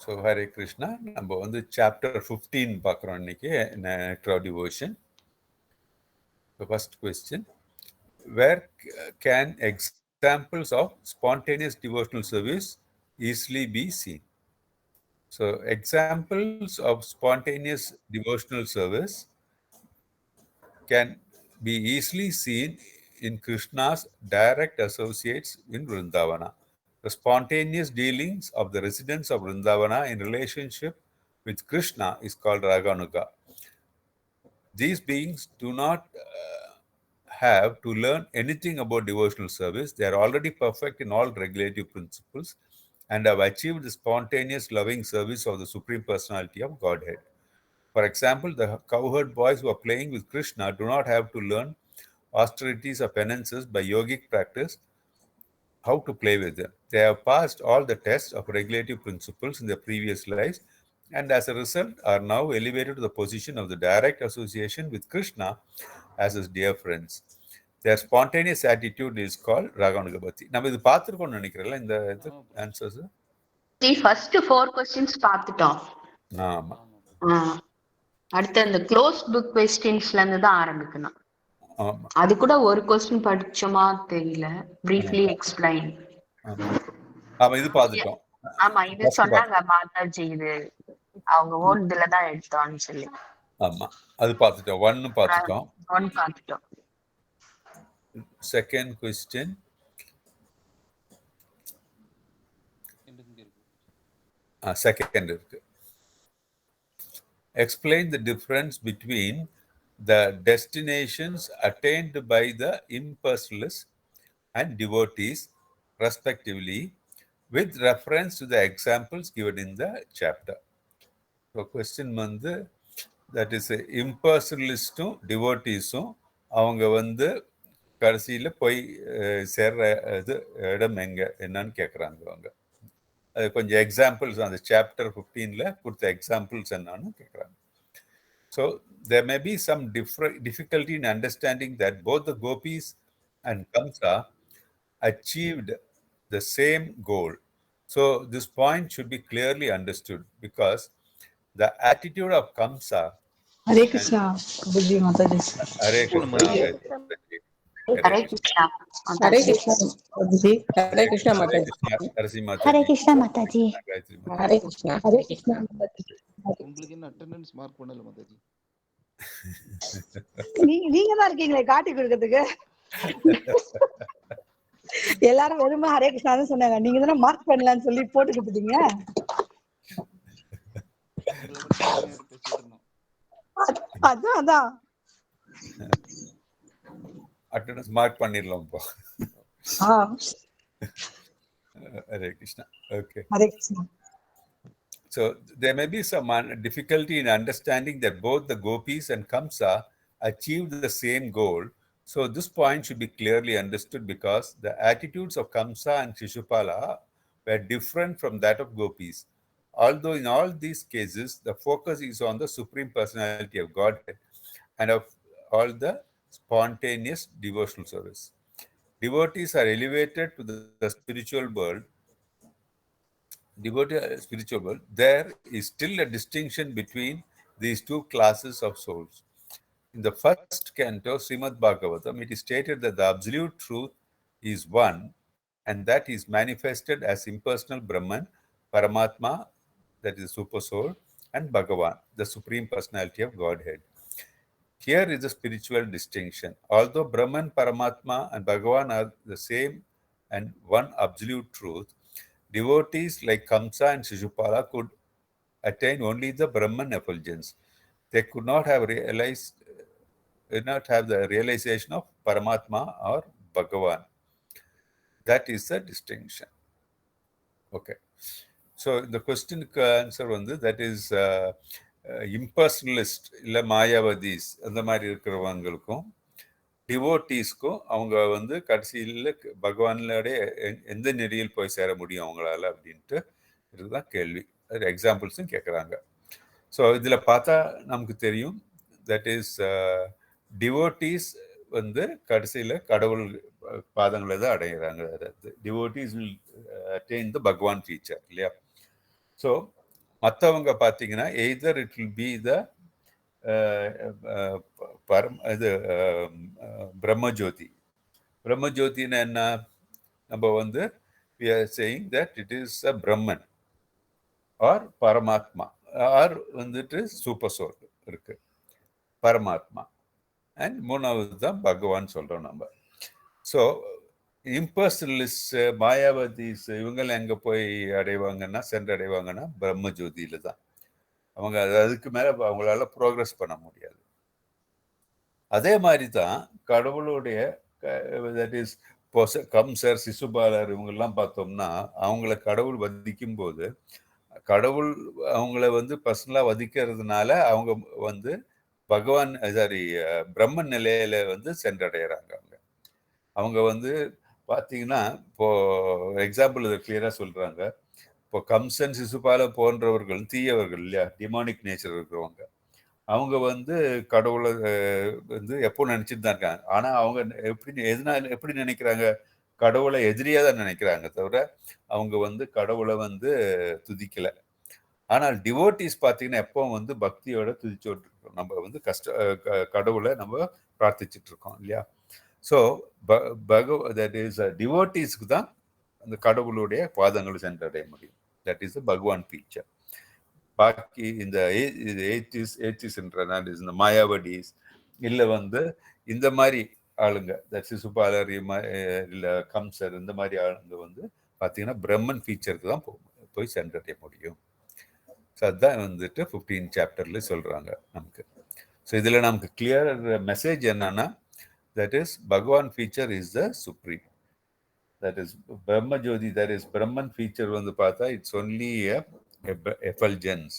So Hare Krishna. நம்ம வந்து chapter 15 பார்க்குறோம் இன்னைக்கு, Nectar of Devotion. The first question: where can examples of spontaneous devotional service easily be seen? So examples of spontaneous devotional service can be easily seen in Krishna's direct associates in Vrindavana. The spontaneous dealings of the residents of Vrindavana in relationship with Krishna is called Raganuga. These beings do not have to learn anything about devotional service. They are already perfect in all regulative principles and have achieved the spontaneous loving service of the Supreme Personality of Godhead. For example, the cowherd boys who are playing with Krishna do not have to learn austerities or penances by yogic practice how to play with them. They have passed all the tests of regulative principles in their previous lives and as a result are now elevated to the position of the direct association with Krishna as his dear friends. Their spontaneous attitude is called Raganugabati. நம்ம இது பார்த்துருக்கோம்னு நினைக்கிறேன்ல இந்த answers. First 4 questions பார்த்துட்டோம். ஆமா. அடுத்து அந்த close book क्वेश्चंसல இருந்து தான் ஆரம்பிக்கணும். ஆமா. அது கூட ஒரு क्वेश्चन படிச்சோமா தெரியல. briefly explain. ஆமா, இது பார்த்துட்டோம். ஆமா, இது சொன்னாங்க மாதாஜி, இது அவங்க ஓன்ல தான் எடுத்தோம்னு சொல்லி. ஆமா, அது பார்த்துட்டோம். 1 பார்த்துட்டோம். 1 பார்த்துட்டோம். Second question. Second இருக்கு. Explain the difference between the destinations attained by the impersonalists and devotees respectively with reference to the examples given in the chapter. So question வந்து, that is impersonalistum devoteesum அவங்க வந்து கடைசியில போய் சேர்ற இது இடம் எங்க என்னன்னு கேட்குறாங்க. அவங்க அது கொஞ்சம் எக்ஸாம்பிள்ஸ் அந்த சாப்டர் 15ல கொடுத்த எக்ஸாம்பிள்ஸ் என்னன்னு கேட்குறாங்க. So there may be some difficulty in understanding that both the gopis and Kamsa achieved the same goal. So this point should be clearly understood because the attitude of Kamsa. Hare Krishna, Prabhuji Mataji. Hare Krishna. Hare Krishna. Hare Krishna, Prabhuji. Hare Krishna Mataji. Hare Krishna Mataji. Hare Krishna. Hare Krishna Mataji. உங்களுக்கு என்ன attendance mark பண்ணல மாதாஜி? நீங்க தான் இருக்கீங்களே காட்டி கொடுக்கிறதுக்கு. எல்லாரும் வெறும் ஹரே கிருஷ்ணா தான் சொன்னாங்க, நீங்க தானே மார்க் பண்ணலாம்னு சொல்லி போட்டு கொடுத்துட்டீங்க. அதான் அட்டெண்டன்ஸ் மார்க் பண்ணிடலாம் இப்போ. Hare Krishna. Okay. Hare Krishna. So there may be some difficulty in understanding that both the gopis and Kamsa achieved the same goal. So this point should be clearly understood because the attitudes of Kamsa and Shishupala were different from that of gopis. Although in all these cases, the focus is on the Supreme Personality of Godhead and of all the spontaneous devotional service. Devotees are elevated to the spiritual world. There is still a distinction between these two classes of souls. In the first canto, Srimad Bhagavatam, it is stated that the absolute truth is one and that is manifested as impersonal Brahman, Paramatma, that is super soul, and Bhagavan, the Supreme Personality of Godhead. Here is the spiritual distinction. Although Brahman, Paramatma, and Bhagavan are the same and one absolute truth, devotees like Kamsa and Shishupala could attain only the Brahman effulgence. They could not have the realization of Paramatma or Bhagavan. That is the distinction. Okay. So the question answer வந்து, that is impersonalist இல்லை மாயாவதிஸ் அந்த மாதிரி இருக்கிறவங்களுக்கும் டிவோட்டீஸ்க்கும் அவங்க வந்து கடைசியில் பகவானோடைய எந்த நெறியில் போய் சேர முடியும் அவங்களால அப்படின்ட்டு இதுதான் கேள்வி. அது எக்ஸாம்பிள்ஸும் கேட்குறாங்க. ஸோ இதில் பார்த்தா நமக்கு தெரியும், தட் இஸ் டிவோட்டீஸ் வந்து கடைசியில் கடவுள் பாதங்களை தான் அடைகிறாங்க. டிவோட்டீஸ் வில் அட்டைன் த பகவான் ஃபீச்சர் இல்லையா? ஸோ மற்றவங்க பார்த்தீங்கன்னா either it will be the இது பிரம்மஜோதி. பிரம்மஜோதின்னு என்ன? நம்ம வந்து we are saying that it is a Brahman or பரமாத்மா ஆர் வந்துட்டு சூப்பர் சோல் இருக்கு, பரமாத்மா. அண்ட் மூணாவது தான் பகவான் சொல்றோம் நம்ம. ஸோ இம்பர்சனலிஸ்ட், மாயாவதிஸ் இவங்கெல்லாம் எங்கே போய் அடைவாங்கன்னா, சென்றடைவாங்கன்னா பிரம்மஜோதியில தான். அவங்க அதுக்கு மேலே அவங்களால ப்ரோக்ரஸ் பண்ண முடியாது. அதே மாதிரி தான் கடவுளுடைய தட் இஸ் கம்சர், சிசுபாலர் இவங்கெல்லாம் பார்த்தோம்னா அவங்கள கடவுள் வதிக்கும் போது கடவுள் அவங்கள வந்து பர்சனலாக வதிக்கிறதுனால அவங்க வந்து பகவான் சாரி பிரம்மன் நிலையில வந்து சென்றடைகிறாங்க. அவங்க வந்து பார்த்தீங்கன்னா இப்போ எக்ஸாம்பிள் இதை கிளியராக சொல்றாங்க. இப்போ கம்சன், சிசுபால போன்றவர்கள் தீயவர்கள் இல்லையா, டிமானிக் நேச்சர் இருக்கிறவங்க, அவங்க வந்து கடவுளை வந்து எப்போ நினைச்சிட்டு தான் இருக்காங்க. ஆனா அவங்க எப்படி நினைக்கிறாங்க? கடவுளை எதிரியா தான் நினைக்கிறாங்க தவிர அவங்க வந்து கடவுளை வந்து துதிக்கல. ஆனால் டிவோட்டிஸ் பார்த்தீங்கன்னா எப்பவும் வந்து பக்தியோட துதிச்சோட்டு இருக்கோம். நம்ம வந்து கடவுளை நம்ம பிரார்த்திச்சுட்டு இருக்கோம் இல்லையா. ஸோ தட் இஸ் டிவோட்டிஸ்க்கு தான் அந்த கடவுளுடைய பாதங்களை சென்றடைய முடியும். தட் இஸ் பகவான் ஃபீச்சர். பாக்கி இந்த ஏத்திஸ்ன்றனால இந்த மாயாவடிஸ் இல்லை வந்து இந்த மாதிரி ஆளுங்க, சிசுபாலர் இல்லை கம்சர், இந்த மாதிரி ஆளுங்க வந்து பார்த்தீங்கன்னா பிரம்மன் ஃபீச்சருக்கு தான் போய் சென்றடைய முடியும். ஸோ அதுதான் வந்துட்டு 15 சாப்டர்ல சொல்றாங்க நமக்கு. ஸோ இதில் நமக்கு கிளியர் மெசேஜ் என்னன்னா, தட் இஸ் பகவான் feature is the supreme. That is பிரம்ம ஜோதி, தட் இஸ் பிரம்மன் ஃபீச்சர் வந்து பார்த்தா இட்ஸ் ஒன்லி எஃபல்ஜென்ஸ்.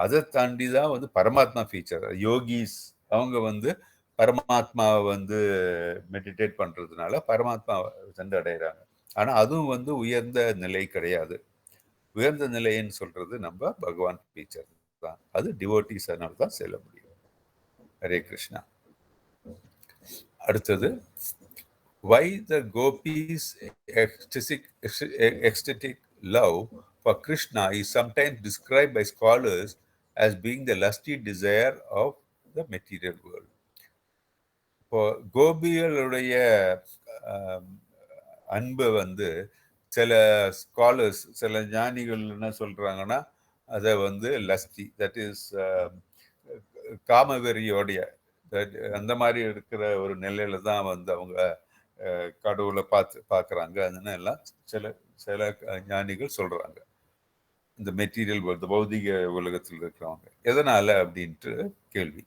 அதை தாண்டி தான் வந்து பரமாத்மா ஃபீச்சர். யோகிஸ் அவங்க வந்து பரமாத்மாவை வந்து மெடிடேட் பண்றதுனால பரமாத்மா சென்றடைகிறாங்க. ஆனால் அதுவும் வந்து உயர்ந்த நிலை கிடையாது. உயர்ந்த நிலைன்னு சொல்றது நம்ம பகவான் ஃபீச்சர் தான். அது டிவோட்டிஸ்னால தான் செல்ல முடியும். ஹரே கிருஷ்ணா. அடுத்தது, why the gopis ecstatic love for Krishna is sometimes described by scholars as being the lusty desire of the material world. இப்போ கோபிகளுடைய அன்பு வந்து சில ஸ்காலர்ஸ், சில ஞானிகள் என்ன சொல்றாங்கன்னா அதை வந்து லஸ்டி, தட் இஸ் காமவெறியோடைய அந்த மாதிரி இருக்கிற ஒரு நிலையில தான் வந்து அவங்க கடவுளை பார்க்குறாங்க. அதனால எல்லாம் சில ஞானிகள் சொல்றாங்க. இந்த மெட்டீரியல் வேர்ல்டு, பௌதிக உலகத்தில் இருக்கிறவங்க. எதனால அப்படின்ட்டு கேள்வி.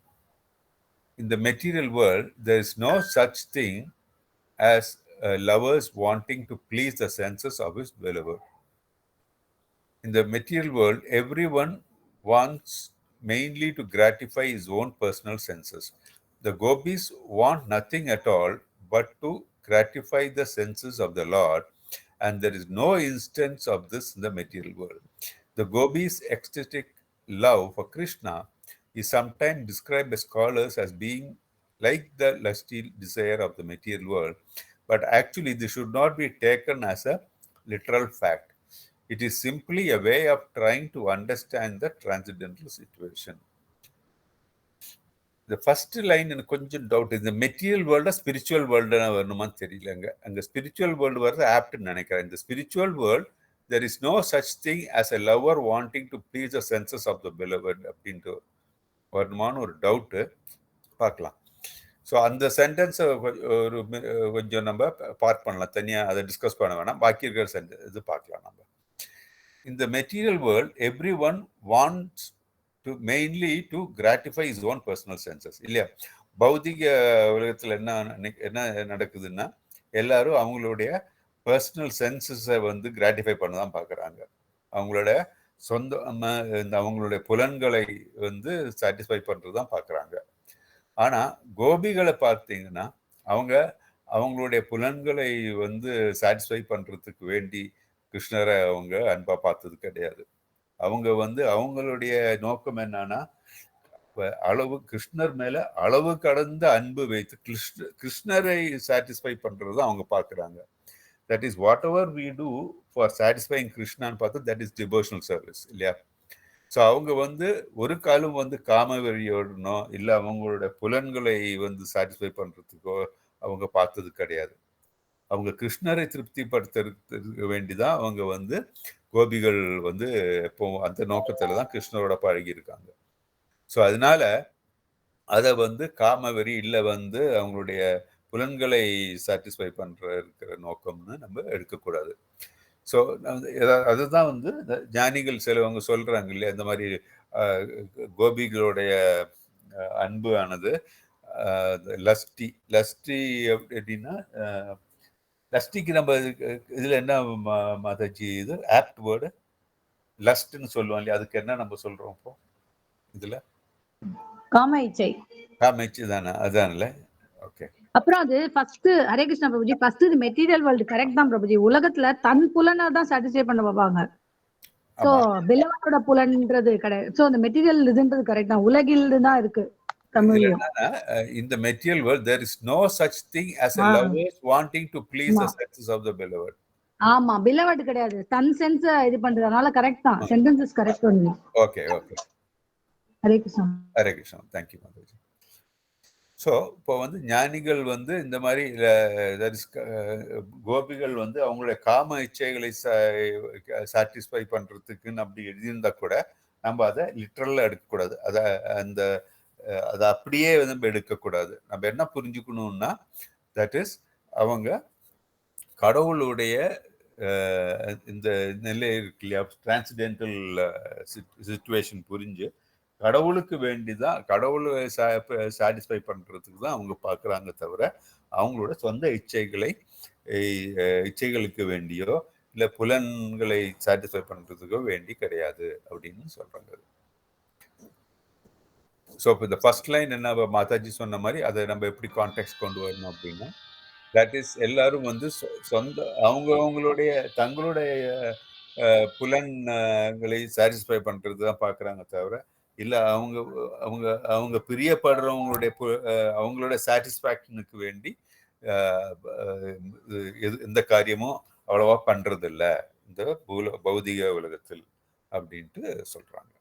In the material world, there is no such thing as lovers wanting to please the senses of his beloved. In the material world, everyone wants mainly to gratify his own personal senses. The gopis want nothing at all but to gratify the senses of the Lord, and there is no instance of this in the material world. The gopis' ecstatic love for Krishna is sometimes described by scholars as being like the lusty desire of the material world, but actually this should not be taken as a literal fact. It is simply a way of trying to understand the transcendental situation. The first line எனக்கு கொஞ்சம் doubt. இந்த material வேர்ல்டா spiritual world வரணுமான்னு தெரியலங்க. அங்கே spiritual world வர்றது ஆப்ட்னு நினைக்கிறேன். இந்த spiritual world there is no such thing as a lover wanting to please the senses of the beloved அப்படின்ட்டு வரணுமான்னு ஒரு டவுட்டு. பார்க்கலாம். ஸோ அந்த சென்டென்ஸை ஒரு கொஞ்சம் நம்ம பார்ட் பண்ணலாம், தனியாக அதை டிஸ்கஸ் பண்ண வேணாம். பாக்கி இருக்கிற இது பார்க்கலாம் நம்ம. In the material world, everyone wants to mainly to gratify his own personal senses. இல்லையா? பௌதிக உலகத்தில் என்ன நடக்குதுன்னா எல்லாரும் அவங்களுடைய பர்சனல் சென்சஸை வந்து கிராட்டிஃபை பண்ண தான் பார்க்குறாங்க. அவங்களோட சொந்த அவங்களுடைய புலன்களை வந்து சாட்டிஸ்ஃபை பண்ணுறது தான் பார்க்குறாங்க. ஆனால் கோபிகளை பார்த்தீங்கன்னா அவங்களுடைய புலன்களை வந்து சாட்டிஸ்ஃபை பண்ணுறதுக்கு வேண்டி கிருஷ்ணரை அவங்க அன்பாக பார்த்தது கிடையாது. அவங்க வந்து அவங்களுடைய நோக்கம் என்னன்னா கிருஷ்ணர் மேல அளவு கடந்த அன்பு வைத்து கிருஷ்ணரை சாட்டிஸ்ஃபை பண்றது அவங்க பார்க்குறாங்க. That is whatever we do for satisfying கிருஷ்ணான்னு பார்த்தா தட் இஸ் டிவோஷனல் சர்வீஸ் இல்லையா. ஸோ அவங்க வந்து ஒரு காலம் வந்து காம வெறியோடனோ இல்லை அவங்களோட புலன்களை வந்து சாட்டிஸ்ஃபை பண்றதுக்கோ அவங்க பார்த்தது கிடையாது. அவங்க கிருஷ்ணரை திருப்திப்படுத்துறதுக்கு வேண்டிதான் அவங்க வந்து கோபிகள் வந்து இப்போ அந்த நோக்கத்துல தான் கிருஷ்ணரோட பழகி இருக்காங்க. ஸோ அதனால அதை வந்து காம வெறி இல்லை வந்து அவங்களுடைய புலன்களை சாட்டிஸ்ஃபை பண்ற இருக்கிற நோக்கம்னு நம்ம எடுக்கக்கூடாது. ஸோ அதுதான் வந்து ஞானிகள் சிலவங்க சொல்றாங்க இல்லையா, இந்த மாதிரி கோபிகளுடைய அன்பு ஆனது லஸ்டி லஸ்டி அப்படின்னா லஸ்டிக்கு நம்ம இதுல என்ன மாதாஜி இது ஆப்ட் வேர்டு லஸ்ட்னு சொல்லுவோம் இல்லையா, அதுக்கு என்ன நம்ம சொல்றோம் இப்போ இதுல? காம இச்சை. காம இச்சை தானே, அதான்ல. ஓகே. அப்புறம் அது ஃபர்ஸ்ட் ஹரே கிருஷ்ணா பிரபுஜி, ஃபர்ஸ்ட் இது மெட்டீரியல் வேர்ல்டு கரெக்ட் தான் பிரபுஜி. உலகத்துல தன் புலனை தான் சாட்டிஸ்ஃபை பண்ண பார்ப்பாங்க. சோ பிலவனோட புலன்றது கிடையாது. சோ அந்த மெட்டீரியல் இதுன்றது கரெக்ட் தான், உலகில் தான் இருக்கு. In the material world there is no such thing as a lover wanting to please the senses of the beloved. ஆமா, beloved கிடையாது, தன் சென்ஸ் இது பண்றதுனால கரெக்ட் தான். Sentence is correct only. Okay okay. Hare Krishna. Hare Krishna. Thank you Mataji. So இப்போ வந்து ஞானிகள் வந்து இந்த மாதிரி கோபிகள் வந்து அவங்களுடைய காம இச்சைகளை சாட்டிஸ்ஃபை பண்றதுக்குன்னு அப்படி எழுதியிருந்தா கூட நம்ம அதை லிட்ரலா எடுக்கக்கூடாது. அதை அப்படியே நம்ம எடுக்கக்கூடாது. நம்ம என்ன புரிஞ்சுக்கணும்னா தட் இஸ் அவங்க கடவுளுடைய இந்த நிலை இருக்கு இல்லையா, டிரான்சிடென்டல் சிச்சுவேஷன் புரிஞ்சு கடவுளுக்கு வேண்டிதான், கடவுளை சாட்டிஸ்ஃபை பண்றதுக்கு தான் அவங்க பார்க்குறாங்க தவிர அவங்களோட சொந்த இச்சைகளுக்கு வேண்டியோ இல்லை புலன்களை சாட்டிஸ்ஃபை பண்றதுக்கோ வேண்டி கிடையாது அப்படின்னு சொல்றாங்க. ஸோ இப்போ இந்த ஃபர்ஸ்ட் லைன் என்ன மாதாஜி சொன்ன மாதிரி அதை நம்ம எப்படி கான்டெக்ட் கொண்டு வரணும் அப்படின்னா, தட் இஸ் எல்லாரும் வந்து சொந்த அவங்களுடைய தங்களுடைய புலன்களை சாட்டிஸ்ஃபை பண்றது தான் பார்க்குறாங்க தவிர இல்லை அவங்க அவங்க அவங்க பிரியப்படுறவங்களுடைய அவங்களோட சாட்டிஸ்ஃபேக்ஷனுக்கு வேண்டி எந்த காரியமும் அவ்வளவா பண்றது இல்லை இந்த பௌதிக உலகத்தில் அப்படின்ட்டு சொல்றாங்க.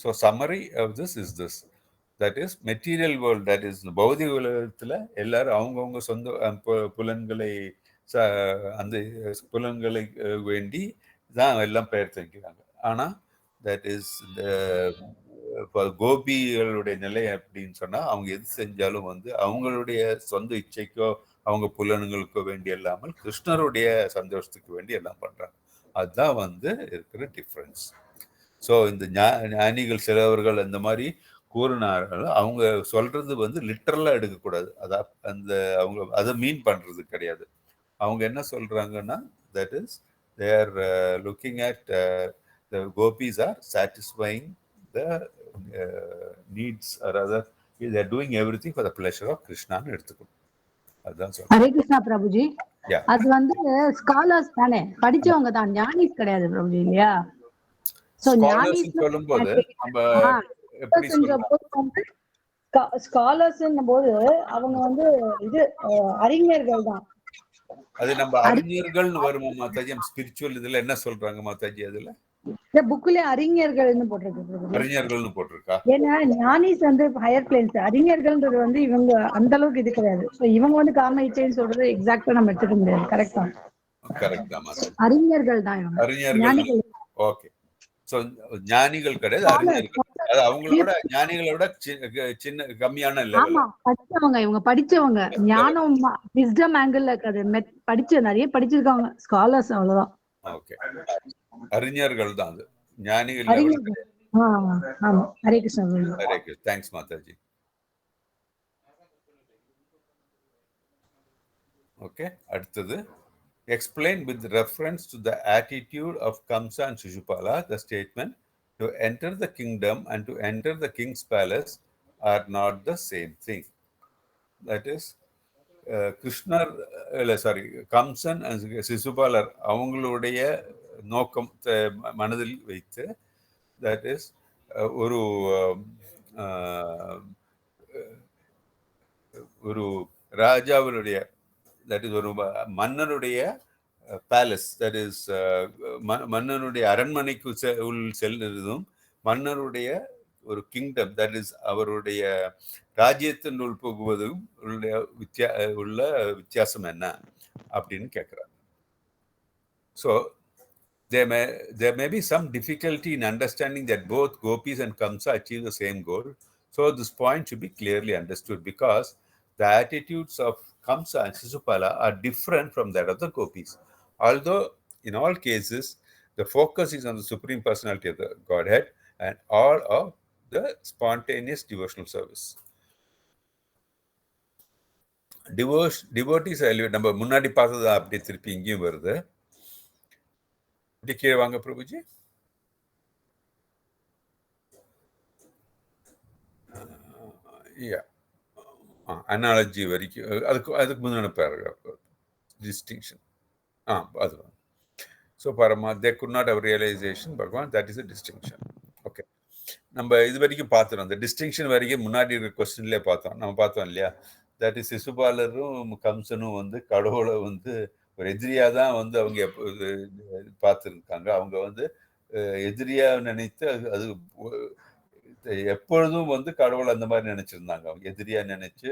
So summary of this is this, that is material world, that is பௌதிக உலகத்தில் எல்லாரும் அவங்கவுங்க சொந்த புலன்களை அந்த புலன்களை வேண்டி தான் எல்லாம் பெயர் தெரிவிக்கிறாங்க. ஆனால் தட் இஸ் கோபிகளுடைய நிலை அப்படின்னு சொன்னா அவங்க எது செஞ்சாலும் வந்து அவங்களுடைய சொந்த இச்சைக்கோ அவங்க புலன்களுக்கோ வேண்டி இல்லாமல் கிருஷ்ணருடைய சந்தோஷத்துக்கு வேண்டி எல்லாம் பண்றாங்க. அதுதான் வந்து இருக்கிற டிஃப்ரென்ஸ். ஸோ இந்த ஞானிகள் சிலவர்கள் அந்த மாதிரி கூறினார்கள், அவங்க சொல்றது வந்து லிட்டரலா எடுக்கக்கூடாது. அதான் அந்த அவங்க அதை மீன் பண்றது கிடையாது. அவங்க என்ன சொல்றாங்கன்னா that is they are looking at the gopis are satisfying the needs, or rather they are doing everything for the pleasure of Krishna ன்னு எடுத்துக்கணும். அதுதான் சொல்றேன். ஹரே கிருஷ்ணா பிரபுஜி. அது வந்து ஸ்காலர்ஸ் தானே, படிச்சவங்க தான், ஞானிஸ் கிடையாது பிரபுஜி இல்லையா? சோ ஞானிஸ் சொல்லும்போது நம்ம எப்படி சொல்றோம், ஸ்காலர்ஸ்ன்னும் போது அவங்க வந்து இது அறிஞர்கள் தான். அது நம்ம அறிஞர்கள்னு வருமா மாதாஜி? ஸ்பிரிச்சுவல் இதுல என்ன சொல்றாங்க மாதாஜி? அதுல இந்த புக்ல அறிஞர்கள்னு போட்டிருக்கு. அறிஞர்கள்னு போட்டிருக்கா? ஏன்னா ஞானிஸ் வந்து ஹையர் பிளேன்ஸ், அறிஞர்கள்ன்றது வந்து இவங்க அந்த அளவுக்கு இது கிடையாது. சோ இவங்க வந்து காம இச்சைன்னு சொல்றது எக்ஸாக்ட்டா நம்ம எடுத்துக்க முடியாது. கரெக்ட்டா? கரெக்ட் தான் மாதாஜி. அறிஞர்கள் தான் இவங்க. அறிஞர்கள். ஓகே. சோ ஞானிகள் கிடையாது, அறிஞர்கள். அது அவங்களோட ஞானிகளோட சின்ன கம்மியான லெவல். ஆமா, படிச்சவங்க, இவங்க படிச்சவங்க, ஞானம் விஸ்டம் ஆங்கிள் இருக்காது, நிறைய படிச்சிருக்காங்க, ஸ்காலர்ஸ், அவ்வளவுதான். ஓகே, அறிஞர்கள் தான் அது, ஞானிகள். ஆமா. ஹரே கிருஷ்ணா. ஹரே கிருஷ்ணா. தேங்க்ஸ் மாதாஜி. ஓகே, அடுத்தது explain with reference to the attitude of Kamsa and Shishupala the statement to enter the kingdom and to enter the king's palace are not the same thing. That is கிருஷ்ணர் Kamsan and சிசுபாலர் அவங்களுடைய நோக்கம் மனதில் வைத்து, that is ஒரு ராஜாவினுடைய, that is ஒரு மன்னனுடைய palace, that is மன்னனுடைய அரண்மனைக்கு உள் செல்லுறதும் மன்னருடைய ஒரு கிங்டம், தட் இஸ் அவருடைய ராஜ்யத்தினுள் புகுவதும் உள்ள வித்தியாசம் என்ன அப்படின்னு கேட்குறாங்க. So there may be some difficulty in understanding that both gopis and Kamsa achieve the same goal. So this point should be clearly understood because the attitudes of Kamsa and Sisupala are different from that of the gopis. Although in all cases, the focus is on the Supreme Personality of the Godhead and all of the spontaneous devotional service. Devotees நம்ம முன்னாடி பார்த்தது அப்படி திருப்பி இங்கேயும் வருது. கீழே வாங்க Prabhuji. Analogy வரைக்கும் அதுக்கு முன்னாடி பேராகிராஃப் டிஸ்டிங்ஷன். அது ஸோ பரமா they could not have realisation பகவான், that is a distinction. Okay, நம்ம இது வரைக்கும் பார்த்துறோம். அந்த டிஸ்டிங்ஷன் வரைக்கும் முன்னாடி இருக்கிற கொஸ்டின்லேயே பார்த்தோம். நம்ம பார்த்தோம் இல்லையா, தட் இஸ் சிசுபாலரும் கம்சனும் வந்து கடவுளை வந்து ஒரு எதிரியா தான் வந்து அவங்க பார்த்துருக்காங்க. அவங்க வந்து எதிரியா நினைத்து அது எப்பொழுதும் வந்து கடவுள் அந்த மாதிரி நினைச்சிருந்தாங்க. அவங்க எதிரியா நினைச்சு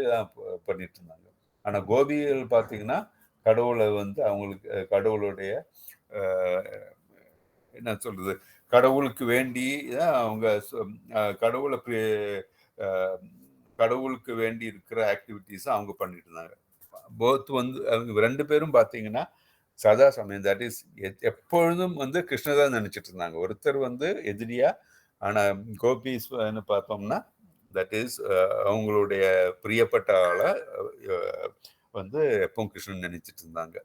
பண்ணிட்டு இருந்தாங்க. ஆனா கோபிகள் பார்த்தீங்கன்னா கடவுளை வந்து அவங்களுக்கு கடவுளுடைய என்ன சொல்றது, கடவுளுக்கு வேண்டி அவங்க கடவுளுக்கு வேண்டி இருக்கிற ஆக்டிவிட்டிஸ் அவங்க பண்ணிட்டு இருந்தாங்க. போத் வந்து அவங்க ரெண்டு பேரும் பார்த்தீங்கன்னா சதா சமயம், தட் இஸ் எப்பொழுதும் வந்து கிருஷ்ணதான் நினைச்சிட்டு இருந்தாங்க. ஒருத்தர் வந்து எதிரியா, ஆனா கோபிஸ் பார்த்தோம்னா தட் இஸ் அவங்களுடைய பிரியப்பட்ட ஆளை வந்து எப்பவும் கிருஷ்ணன் நினைச்சிட்டு இருந்தாங்க.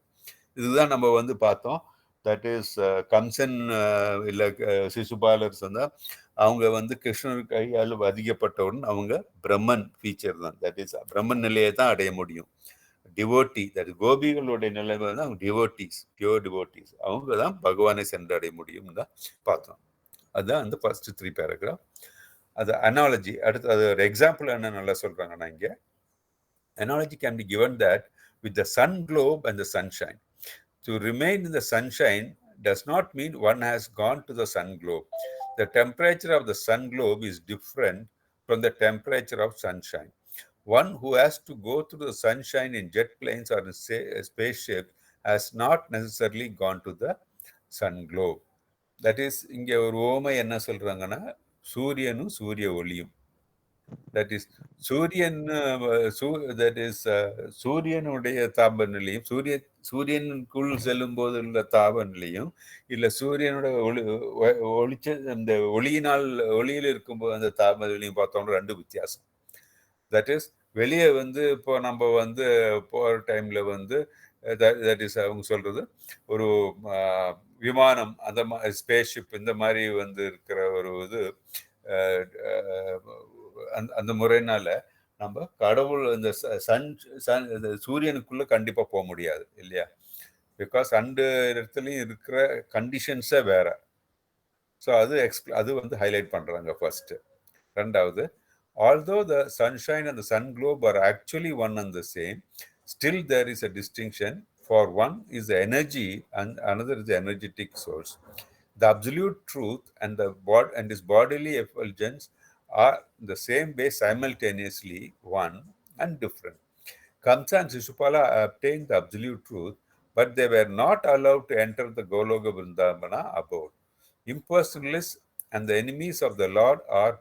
இதுதான் நம்ம வந்து பார்த்தோம். தட் இஸ் கம்சன் இல்லை சிசுபாலர் சொன்னா அவங்க வந்து கிருஷ்ணர் கையால் அதிகப்பட்டவுடன் அவங்க பிரம்மன் ஃபீச்சர் தான், தட் இஸ் பிரம்மன் நிலையை தான் அடைய முடியும். டிவோட்டி, தட் கோபிகளுடைய நிலைமை தான் அவங்க டிவோட்டிஸ், பியூர் டிவோட்டிஸ், அவங்க தான் பகவானை சென்றடைய முடியும் தான் பார்த்தோம். அதுதான் அந்த ஃபர்ஸ்ட் 3 பேராகிராஃப். அது அனாலஜி. அடுத்து அது ஒரு எக்ஸாம்பிள் என்ன நல்லா சொல்றாங்கன்னா, இங்கே analogy can be given that with the sun globe and the sunshine. To remain in the sunshine does not mean one has gone to the sun globe. The temperature of the sun globe is different from the temperature of sunshine. One who has to go through the sunshine in jet planes or in a spaceship has not necessarily gone to the sun globe. That is, இங்க ஒரு ஓமை என்ன சொல்றாங்கன்னா, சூரியனும் சூரிய ஒளியும், that is சூரியன், that is சூரியனுடைய தாப நிலையும், சூரியனுக்குள் செல்லும் போது உள்ள தாப நிலையும், இல்லை சூரியனோட ஒளிச்ச அந்த ஒளியில் இருக்கும்போது அந்த தாப நிலையும் பார்த்தோம்னா ரெண்டு வித்தியாசம். தட் இஸ் வெளியே வந்து இப்போ நம்ம வந்து போகிற டைம்ல வந்து தட் இஸ் அவங்க சொல்றது ஒரு விமானம், அந்த ஸ்பேஸ்ஷிப் இந்த மாதிரி வந்து இருக்கிற ஒரு இது அந்த முறையினால நம்ம கடவுள் இந்த சூரியனுக்குள்ள கண்டிப்பா போக முடியாது இல்லையா, பிகாஸ் ரெண்டு இடத்துலையும் இருக்கிற கண்டிஷன்ஸே வேற. ஸோ அது வந்து ஹைலைட் பண்றாங்க ஃபர்ஸ்ட். ரெண்டாவது, although the sunshine and the sun globe are actually one and the same, still there is a distinction, for one is the energy and another is the energetic source. The absolute truth and his bodily effulgence are the same way simultaneously one and different. Kamsa and Shishupala obtained the absolute truth, but they were not allowed to enter the Goloka Vrindavana abode. Impersonalists and the enemies of the Lord are,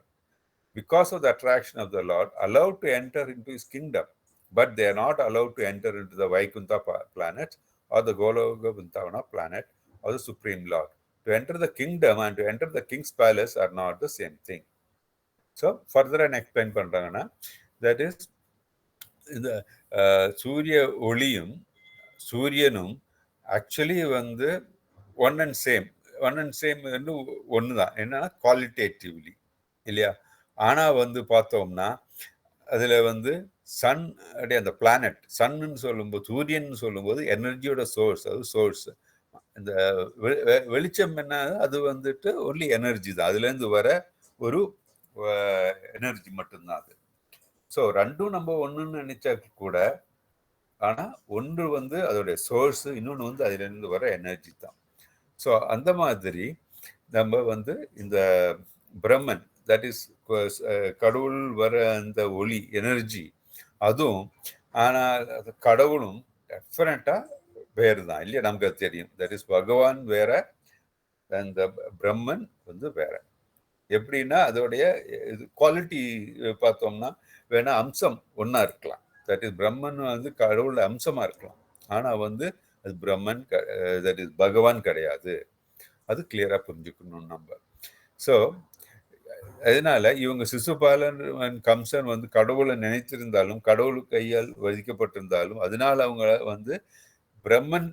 because of the attraction of the Lord, allowed to enter into his kingdom, but they are not allowed to enter into the Vaikuntha planet or the Goloka Vrindavana planet or the Supreme Lord. To enter the kingdom and to enter the king's palace are not the same thing. So further and explain பண்றாங்கன்னா, that is இந்த சூரிய ஒளியும் சூரியனும் actually வந்து one and same ஒன்று தான், என்னன்னா qualitatively இல்லையா. ஆனா வந்து பார்த்தோம்னா அதுல வந்து சன் அப்படியே அந்த பிளானட் சன்னு சொல்லும்போது, சூரியன் சொல்லும்போது எனர்ஜியோட சோர்ஸ், அது சோர்ஸ். இந்த வெளிச்சம் என்ன, அது வந்துட்டு ஒன்லி எனர்ஜி தான், அதுல இருந்து வர ஒரு எனர்ஜி மட்டும்தான் அது. ஸோ ரெண்டும் நம்ம ஒண்ணுன்னு நினைச்சா கூட ஆனா ஒன்று வந்து அதோடைய சோர்ஸ், இன்னொன்று வந்து அதிலிருந்து வர எனர்ஜி தான். ஸோ அந்த மாதிரி நம்ம வந்து இந்த பிரம்மன், தட் இஸ் கடவுள் வர அந்த ஒளி எனர்ஜி அதுவும், ஆனால் கடவுளும் டெஃபினட்டா வேறு தான் இல்லையா, நமக்கு அது தெரியும். தட் இஸ் பகவான் வேற, அந்த பிரம்மன் வந்து வேற. எப்படின்னா அதோடைய குவாலிட்டி பார்த்தோம்னா வேணா அம்சம் ஒன்னா இருக்கலாம். தட் இஸ் பிரம்மன் வந்து கடவுளோட அம்சமா இருக்கலாம், ஆனா வந்து அது பிரம்மன், தட் இஸ் பகவான் கிடையாது. அது கிளியரா புரிஞ்சுக்கணும் நம்ம. ஸோ அதனால இவங்க சிசுபாலன் கம்சன் வந்து கடவுளை நினைத்திருந்தாலும், கடவுள் கையால் வதிக்கப்பட்டிருந்தாலும், அதனால அவங்க வந்து பிரம்மன்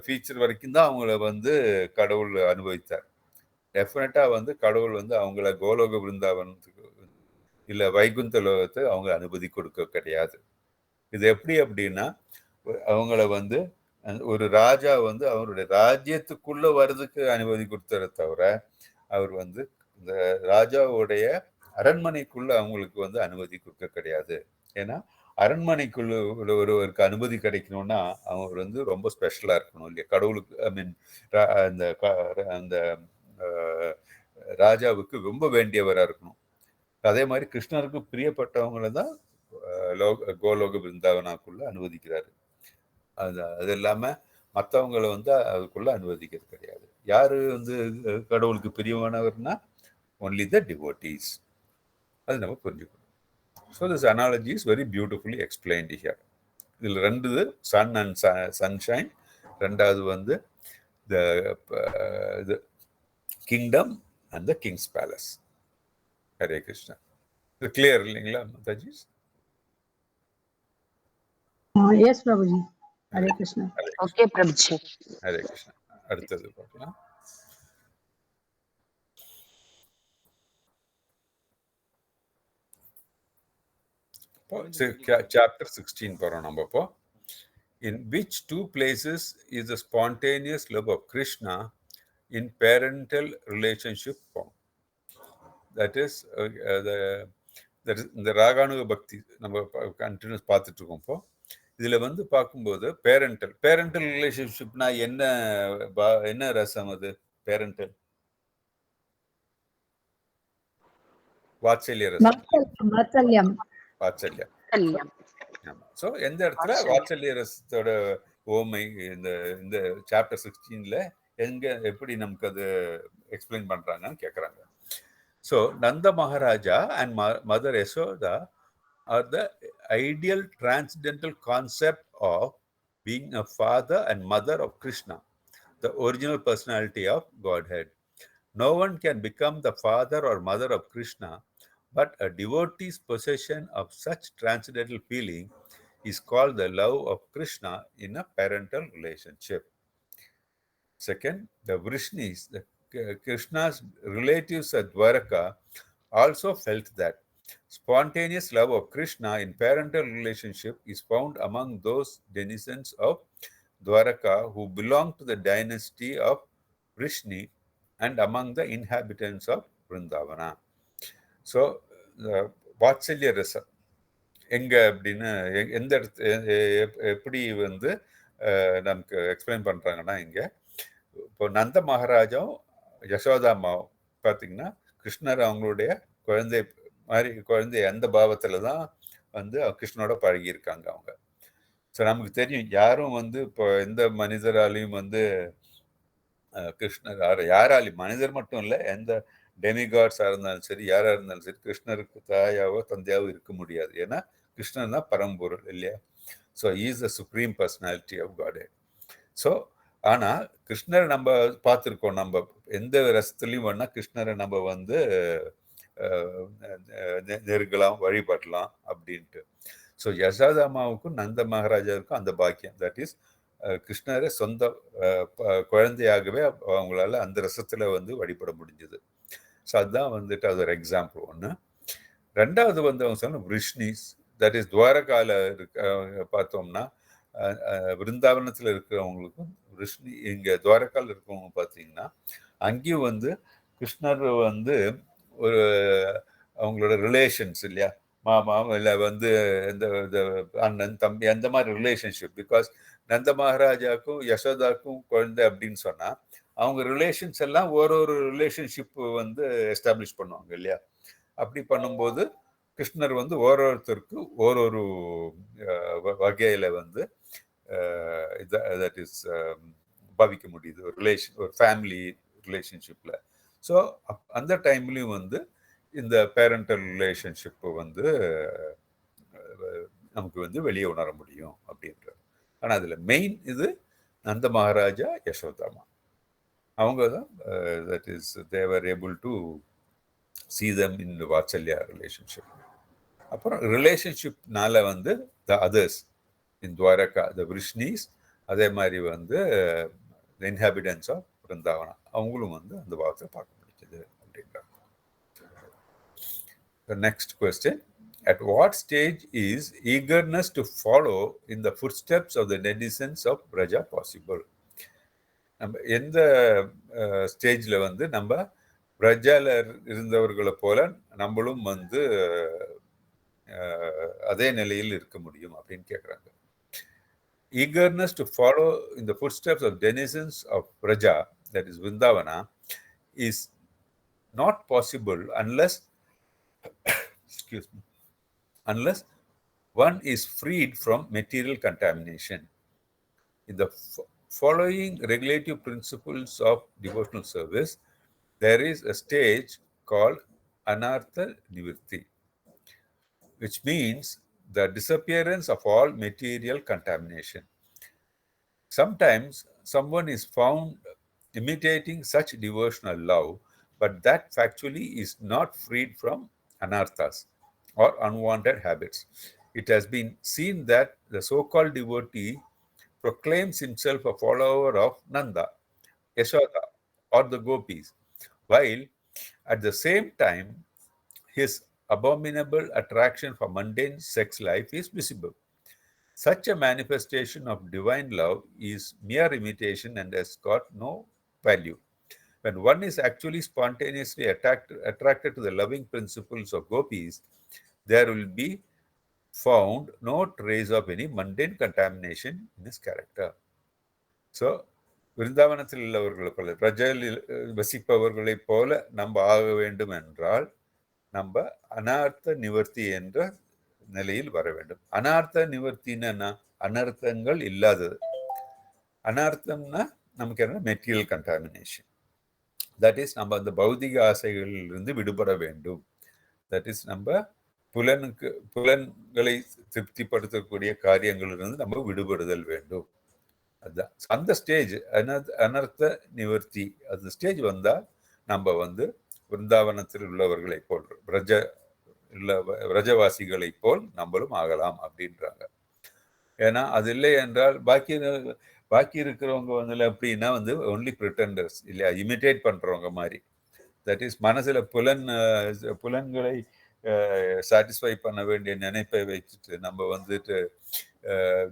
ஃபீச்சர் வரைக்கும் தான் அவங்கள வந்து கடவுள் அனுபவித்தார். டெஃபினட்டா வந்து கடவுள் வந்து அவங்கள கோலோக பிருந்தாவனத்துக்கு இல்ல வைகுந்த லோகத்தை அவங்க அனுமதி கொடுக்க கிடையாது. இது எப்படி அப்படின்னா, அவங்கள வந்து ஒரு ராஜா வந்து அவருடைய ராஜ்யத்துக்குள்ள வர்றதுக்கு அனுமதி கொடுத்தார தவிர, அவர் வந்து இந்த ராஜாவுடைய அரண்மனைக்குள்ள அவங்களுக்கு வந்து அனுமதி கொடுக்க கிடையாது. ஏன்னா அரண்மனைக்குள்ள ஒருவருக்கு அனுமதி கிடைக்கணும்னா அவர் வந்து ரொம்ப ஸ்பெஷலா இருக்கணும் இல்லையா, கடவுளுக்கு ஐ மீன் அந்த ராஜாவுக்கு ரொம்ப வேண்டியவரா இருக்கணும். அதே மாதிரி கிருஷ்ணருக்கு பிரியப்பட்டவங்களை தான் கோலோக பிருந்தாவனாக்குள்ள அனுமதிக்கிறாரு. அது இல்லாம மற்றவங்களை வந்து அதுக்குள்ள அனுமதிக்கிறது கிடையாது. யாரு வந்து கடவுளுக்கு பிரியமானவர்னா ஒன்லி த டிவோட்டீஸ். அது நம்ம புரிஞ்சுக்கணும். So this analogy is very beautifully explained here. இதில் ரெண்டு சன் அண்ட் சன்ஷைன், ரெண்டாவது வந்து the kingdom and the Kings palace. Hare Krishna. இது கிளியர் இல்லைங்களா மாதாஜி? எஸ் பிரபுஜி. ஹரே கிருஷ்ணா. ஓகே பிரபுஜி. ஹரே கிருஷ்ணா. அடுத்தது பார்க்கலாம். Chapter 16 போறோம் நம்ம இப்போ. In which two places is the spontaneous love of Krishna in parental relationship found? That is இந்த ராகானுக பக்தி நம்ம கண்டினியூஸ் பார்த்துட்டு இருக்கோம். இப்போ இதுல வந்து பார்க்கும்போது பேரண்டல் ரிலேஷன்ஷிப்னா என்ன ரசம்? அது பேரண்டல் வாத்சல்ய ரசம். வாத்சல்யம். ஸோ எந்த இடத்துல வாத்சல்ய ரசத்தோட ஓமை இந்த சாப்டர் 16ல எங்க எப்படி நமக்கு அது எக்ஸ்பிளைன் பண்றாங்கன்னு கேட்குறாங்க. So Nanda Maharaja and mother Yashoda are the ideal transcendental concept of being a father and mother of Krishna, the original personality of Godhead. No one can become the father or mother of Krishna, but a devotee's possession of such transcendental feeling is called the love of Krishna in a parental relationship. Second, the Vrishnis, Krishna's relatives at Dwaraka, also felt that spontaneous love of Krishna in parental relationship is found among those denizens of Dwaraka who belong to the dynasty of Vrishni and among the inhabitants of Vrindavana. So, வாத்சல்ய ரசம் எங்க அப்படின்னு எந்த எப்படி வந்து நமக்கு explain பண்றாங்கன்னா, இங்க இப்போ நந்த மகாராஜாவும் யசோதா அம்மாவும் பார்த்தீங்கன்னா கிருஷ்ணர் அவங்களுடைய குழந்தை அந்த பாவத்துல தான் வந்து கிருஷ்ணனோட பழகி இருக்காங்க அவங்க. ஸோ நமக்கு தெரியும் யாரும் வந்து இப்போ எந்த மனிதராலையும் வந்து கிருஷ்ணர் யாராலையும், மனிதர் மட்டும் இல்லை, எந்த டெமிகாட்ஸா இருந்தாலும் சரி, யாரா இருந்தாலும் சரி, கிருஷ்ணருக்கு தாயாவோ தந்தையாவோ இருக்க முடியாது. ஏன்னா கிருஷ்ணன் தான் பரம்பொருள் இல்லையா. So is the supreme personality of godhead. So ஆனா கிருஷ்ணரை நம்ம பார்த்துருக்கோம், நம்ம எந்த ரசத்துலையும் வேணா கிருஷ்ணரை நம்ம வந்து நெருங்கலாம், வழிபடலாம் அப்படின்ட்டு. ஸோ யசோதாமாவுக்கும் நந்த மகாராஜாவுக்கும் அந்த பாக்கியம், தட் இஸ் கிருஷ்ணரை சொந்த குழந்தையாகவே அவங்களால அந்த ரசத்துல வந்து வழிபட முடிஞ்சது. ஸோ அதுதான் வந்துட்டு அது ஒரு எக்ஸாம்பிள் ஒன்று. ரெண்டாவது வந்து அவங்க சொன்ன விஷ்ணிஸ், தட் இஸ் துவாரகால பார்த்தோம்னா விருந்தாவனத்தில் இருக்கிறவங்களுக்கும் விஷ்ணு இங்கே துவாரகால இருக்கிறவங்க பார்த்தீங்கன்னா அங்கேயும் வந்து கிருஷ்ணர் வந்து ஒரு அவங்களோட ரிலேஷன்ஸ் இல்லையா, மாமா இல்லை இந்த அண்ணன் தம்பி அந்த மாதிரி ரிலேஷன்ஷிப். பிகாஸ் நந்த மகாராஜாவுக்கும் யசோதாக்கும் குழந்தை அப்படின்னு சொன்னா அவங்க ரிலேஷன்ஸ் எல்லாம் ஒரு ரிலேஷன்ஷிப் எஸ்டாப்ளிஷ் பண்ணுவாங்க இல்லையா? அப்படி பண்ணும்போது கிருஷ்ணர் ஒருத்தருக்கு ஒரு வகையில தட் இஸ் பாவிக்க முடியுது ஒரு ஃபேமிலி ரிலேஷன்ஷிப்ல. ஸோ அந்த டைம்லயும் இந்த பேரண்டல் ரிலேஷன்ஷிப் நமக்கு வெளியே உணர முடியும் அப்படின்றது. ஆனா அதுல மெயின் இது நந்த மகாராஜா யசோதாமா. அவங்க தான் that is they were able to see them in the Vatsalya relationship. அப்புறம் ரிலேஷன்ஷிப்னால த அதர்ஸ் இன் துவாரகா, த விஷ்ணீஸ், அதே மாதிரி த இன்ஹாபிடன்ஸ் ஆஃப் பிருந்தாவனா அவங்களும் அந்த வார்த்தை பார்க்க முடிச்சது அப்படின்றாங்க. The next question, at what stage is eagerness to follow in the footsteps of the denizens of Braja possible? நம்ம எந்த ஸ்டேஜ்ல நம்ம பிரஜால இருந்தவர்களை போல நம்மளும் அதே நிலையில் இருக்க முடியும் அப்படின்னு கேட்குறாங்க. Eagerness to follow in the footsteps of denizens of Braja, that is Vrindavana, is not possible unless one is freed from material contamination. In the following regulative principles of devotional service, there is a stage called anartha nivrti, which means the disappearance of all material contamination. Sometimes someone is found imitating such devotional love, but that factually is not freed from anarthas or unwanted habits. It has been seen that the so-called devotee proclaims himself a follower of Nanda, Yashoda, or the gopis, while at the same time his abominable attraction for mundane sex life is visible. Such a manifestation of divine love is mere imitation and has got no value. When one is actually spontaneously attracted to the loving principles of gopis, there will be found no trace of any mundane contamination in his character. So, விருந்தாவனத்தில் உள்ளவர்களை போல, பிரஜையில் வசிப்பவர்களைப் போல நம்ம ஆக வேண்டும் என்றால் நம்ம அனார்த்த நிவர்த்தி என்ற நிலையில் வர வேண்டும். அனார்த்த நிவர்த்தின்னா அனர்த்தங்கள் இல்லாதது. அனர்த்தம்னா நமக்கு என்ன? Material contamination. தட் இஸ் நம்ம அந்த பௌதிக ஆசைகளிலிருந்து விடுபட வேண்டும். தட் இஸ் நம்ம புலன்களை திருப்திப்படுத்தக்கூடிய காரியங்களிலிருந்து நம்ம விடுபடுதல் வேண்டும். அதுதான் அந்த ஸ்டேஜ். அனர்த்த நிவர்த்தி அந்த ஸ்டேஜ் வந்தால் நம்ம விருந்தாவனத்தில் உள்ளவர்களை போல் பிரஜவாசிகளை போல் நம்மளும் ஆகலாம் அப்படின்றாங்க. ஏன்னா அது இல்லை என்றால் பாக்கி இருக்கிறவங்க அப்படின்னா ஒன்லி பிரிட்டண்டர்ஸ் இல்லையா, இமிட்டேட் பண்றவங்க மாதிரி. தட் இஸ் மனசுல புலன்களை சாட்டிஸ்ஃபை பண்ண வேண்டிய நினைப்பை வச்சுட்டு நம்ம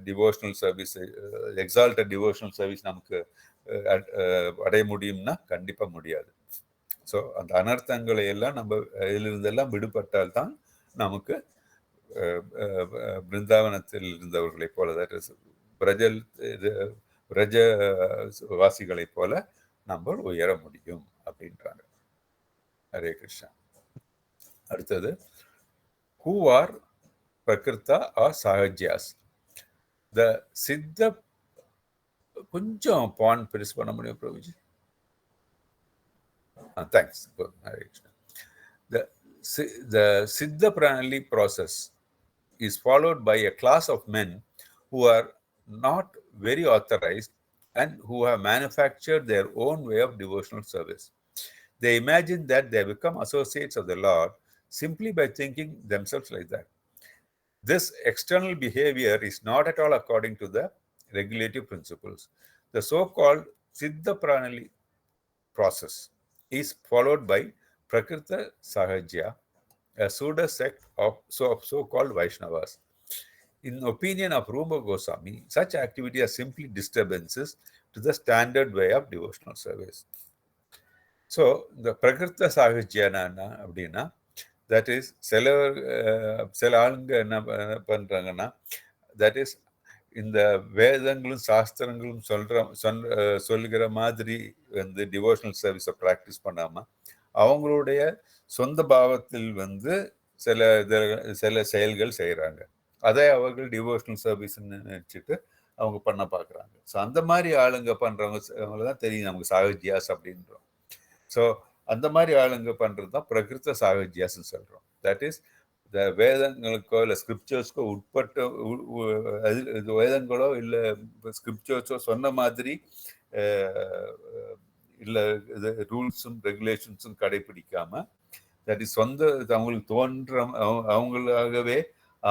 devotional service, exalted devotional service நமக்கு அடைய முடியும்னா கண்டிப்பா முடியாது. ஸோ அந்த அனர்த்தங்களை எல்லாம் நம்ம இதிலிருந்தெல்லாம் விடுபட்டால் தான் நமக்கு பிருந்தாவனத்தில் இருந்தவர்களைப் போல, பிரஜ வாசிகளைப் போல நம்ம உயர முடியும் அப்படின்றாங்க. ஹரே கிருஷ்ணா. அடுத்தது, who are பிரகிருத்தா ஆர் சஹஜ்யாஸ்? த சித்த கொஞ்சம் பான் பெருசு பண்ண முடியும் Prabhuji? Thanks. The Siddha Pranali process is followed by a class of men who are not very authorized and who have manufactured their own way of devotional service. They imagine that they become associates of the Lord simply by thinking themselves like that. This external behavior is not at all according to the regulative principles. The so-called Siddha Pranali process is followed by Prakrita Sahajya, a pseudo sect of so-called Vaishnavas. In opinion of Rupa Goswami, such activity are simply disturbances to the standard way of devotional service. So, the Prakrita Sahajya அப்படின்னா that is சில ஆளுங்க என்ன பண்றாங்கன்னா, that is இந்த வேதங்களும் சாஸ்திரங்களும் சொல்லுகிற மாதிரி வந்து டிவோஷனல் சர்வீஸை ப்ராக்டிஸ் பண்ணாம அவங்களுடைய சொந்த பாவத்தில் வந்து சில செயல்கள் செய்கிறாங்க. அதை அவர்கள் டிவோஷனல் சர்வீஸ்ன்னு நினைச்சிட்டு அவங்க பண்ண பார்க்குறாங்க. ஸோ அந்த மாதிரி ஆளுங்க பண்ணுறவங்க தான் தெரியும் நமக்கு சாகஜியாஸ் அப்படின்றோம். ஸோ அந்த மாதிரி ஆளுங்க பண்ணுறது தான் பிரகிருத்த சாகஜியாஸ்ன்னு சொல்கிறோம். தட் இஸ் இந்த வேதங்களுக்கோ இல்லை ஸ்கிரிப்சர்ஸ்க்கோ உட்பட்ட வேதங்களோ இல்லை ஸ்கிரிப்சர்ஸோ சொன்ன மாதிரி இல்லை இது ரூல்ஸும் ரெகுலேஷன்ஸும் கடைபிடிக்காம தட் இஸ் சொந்த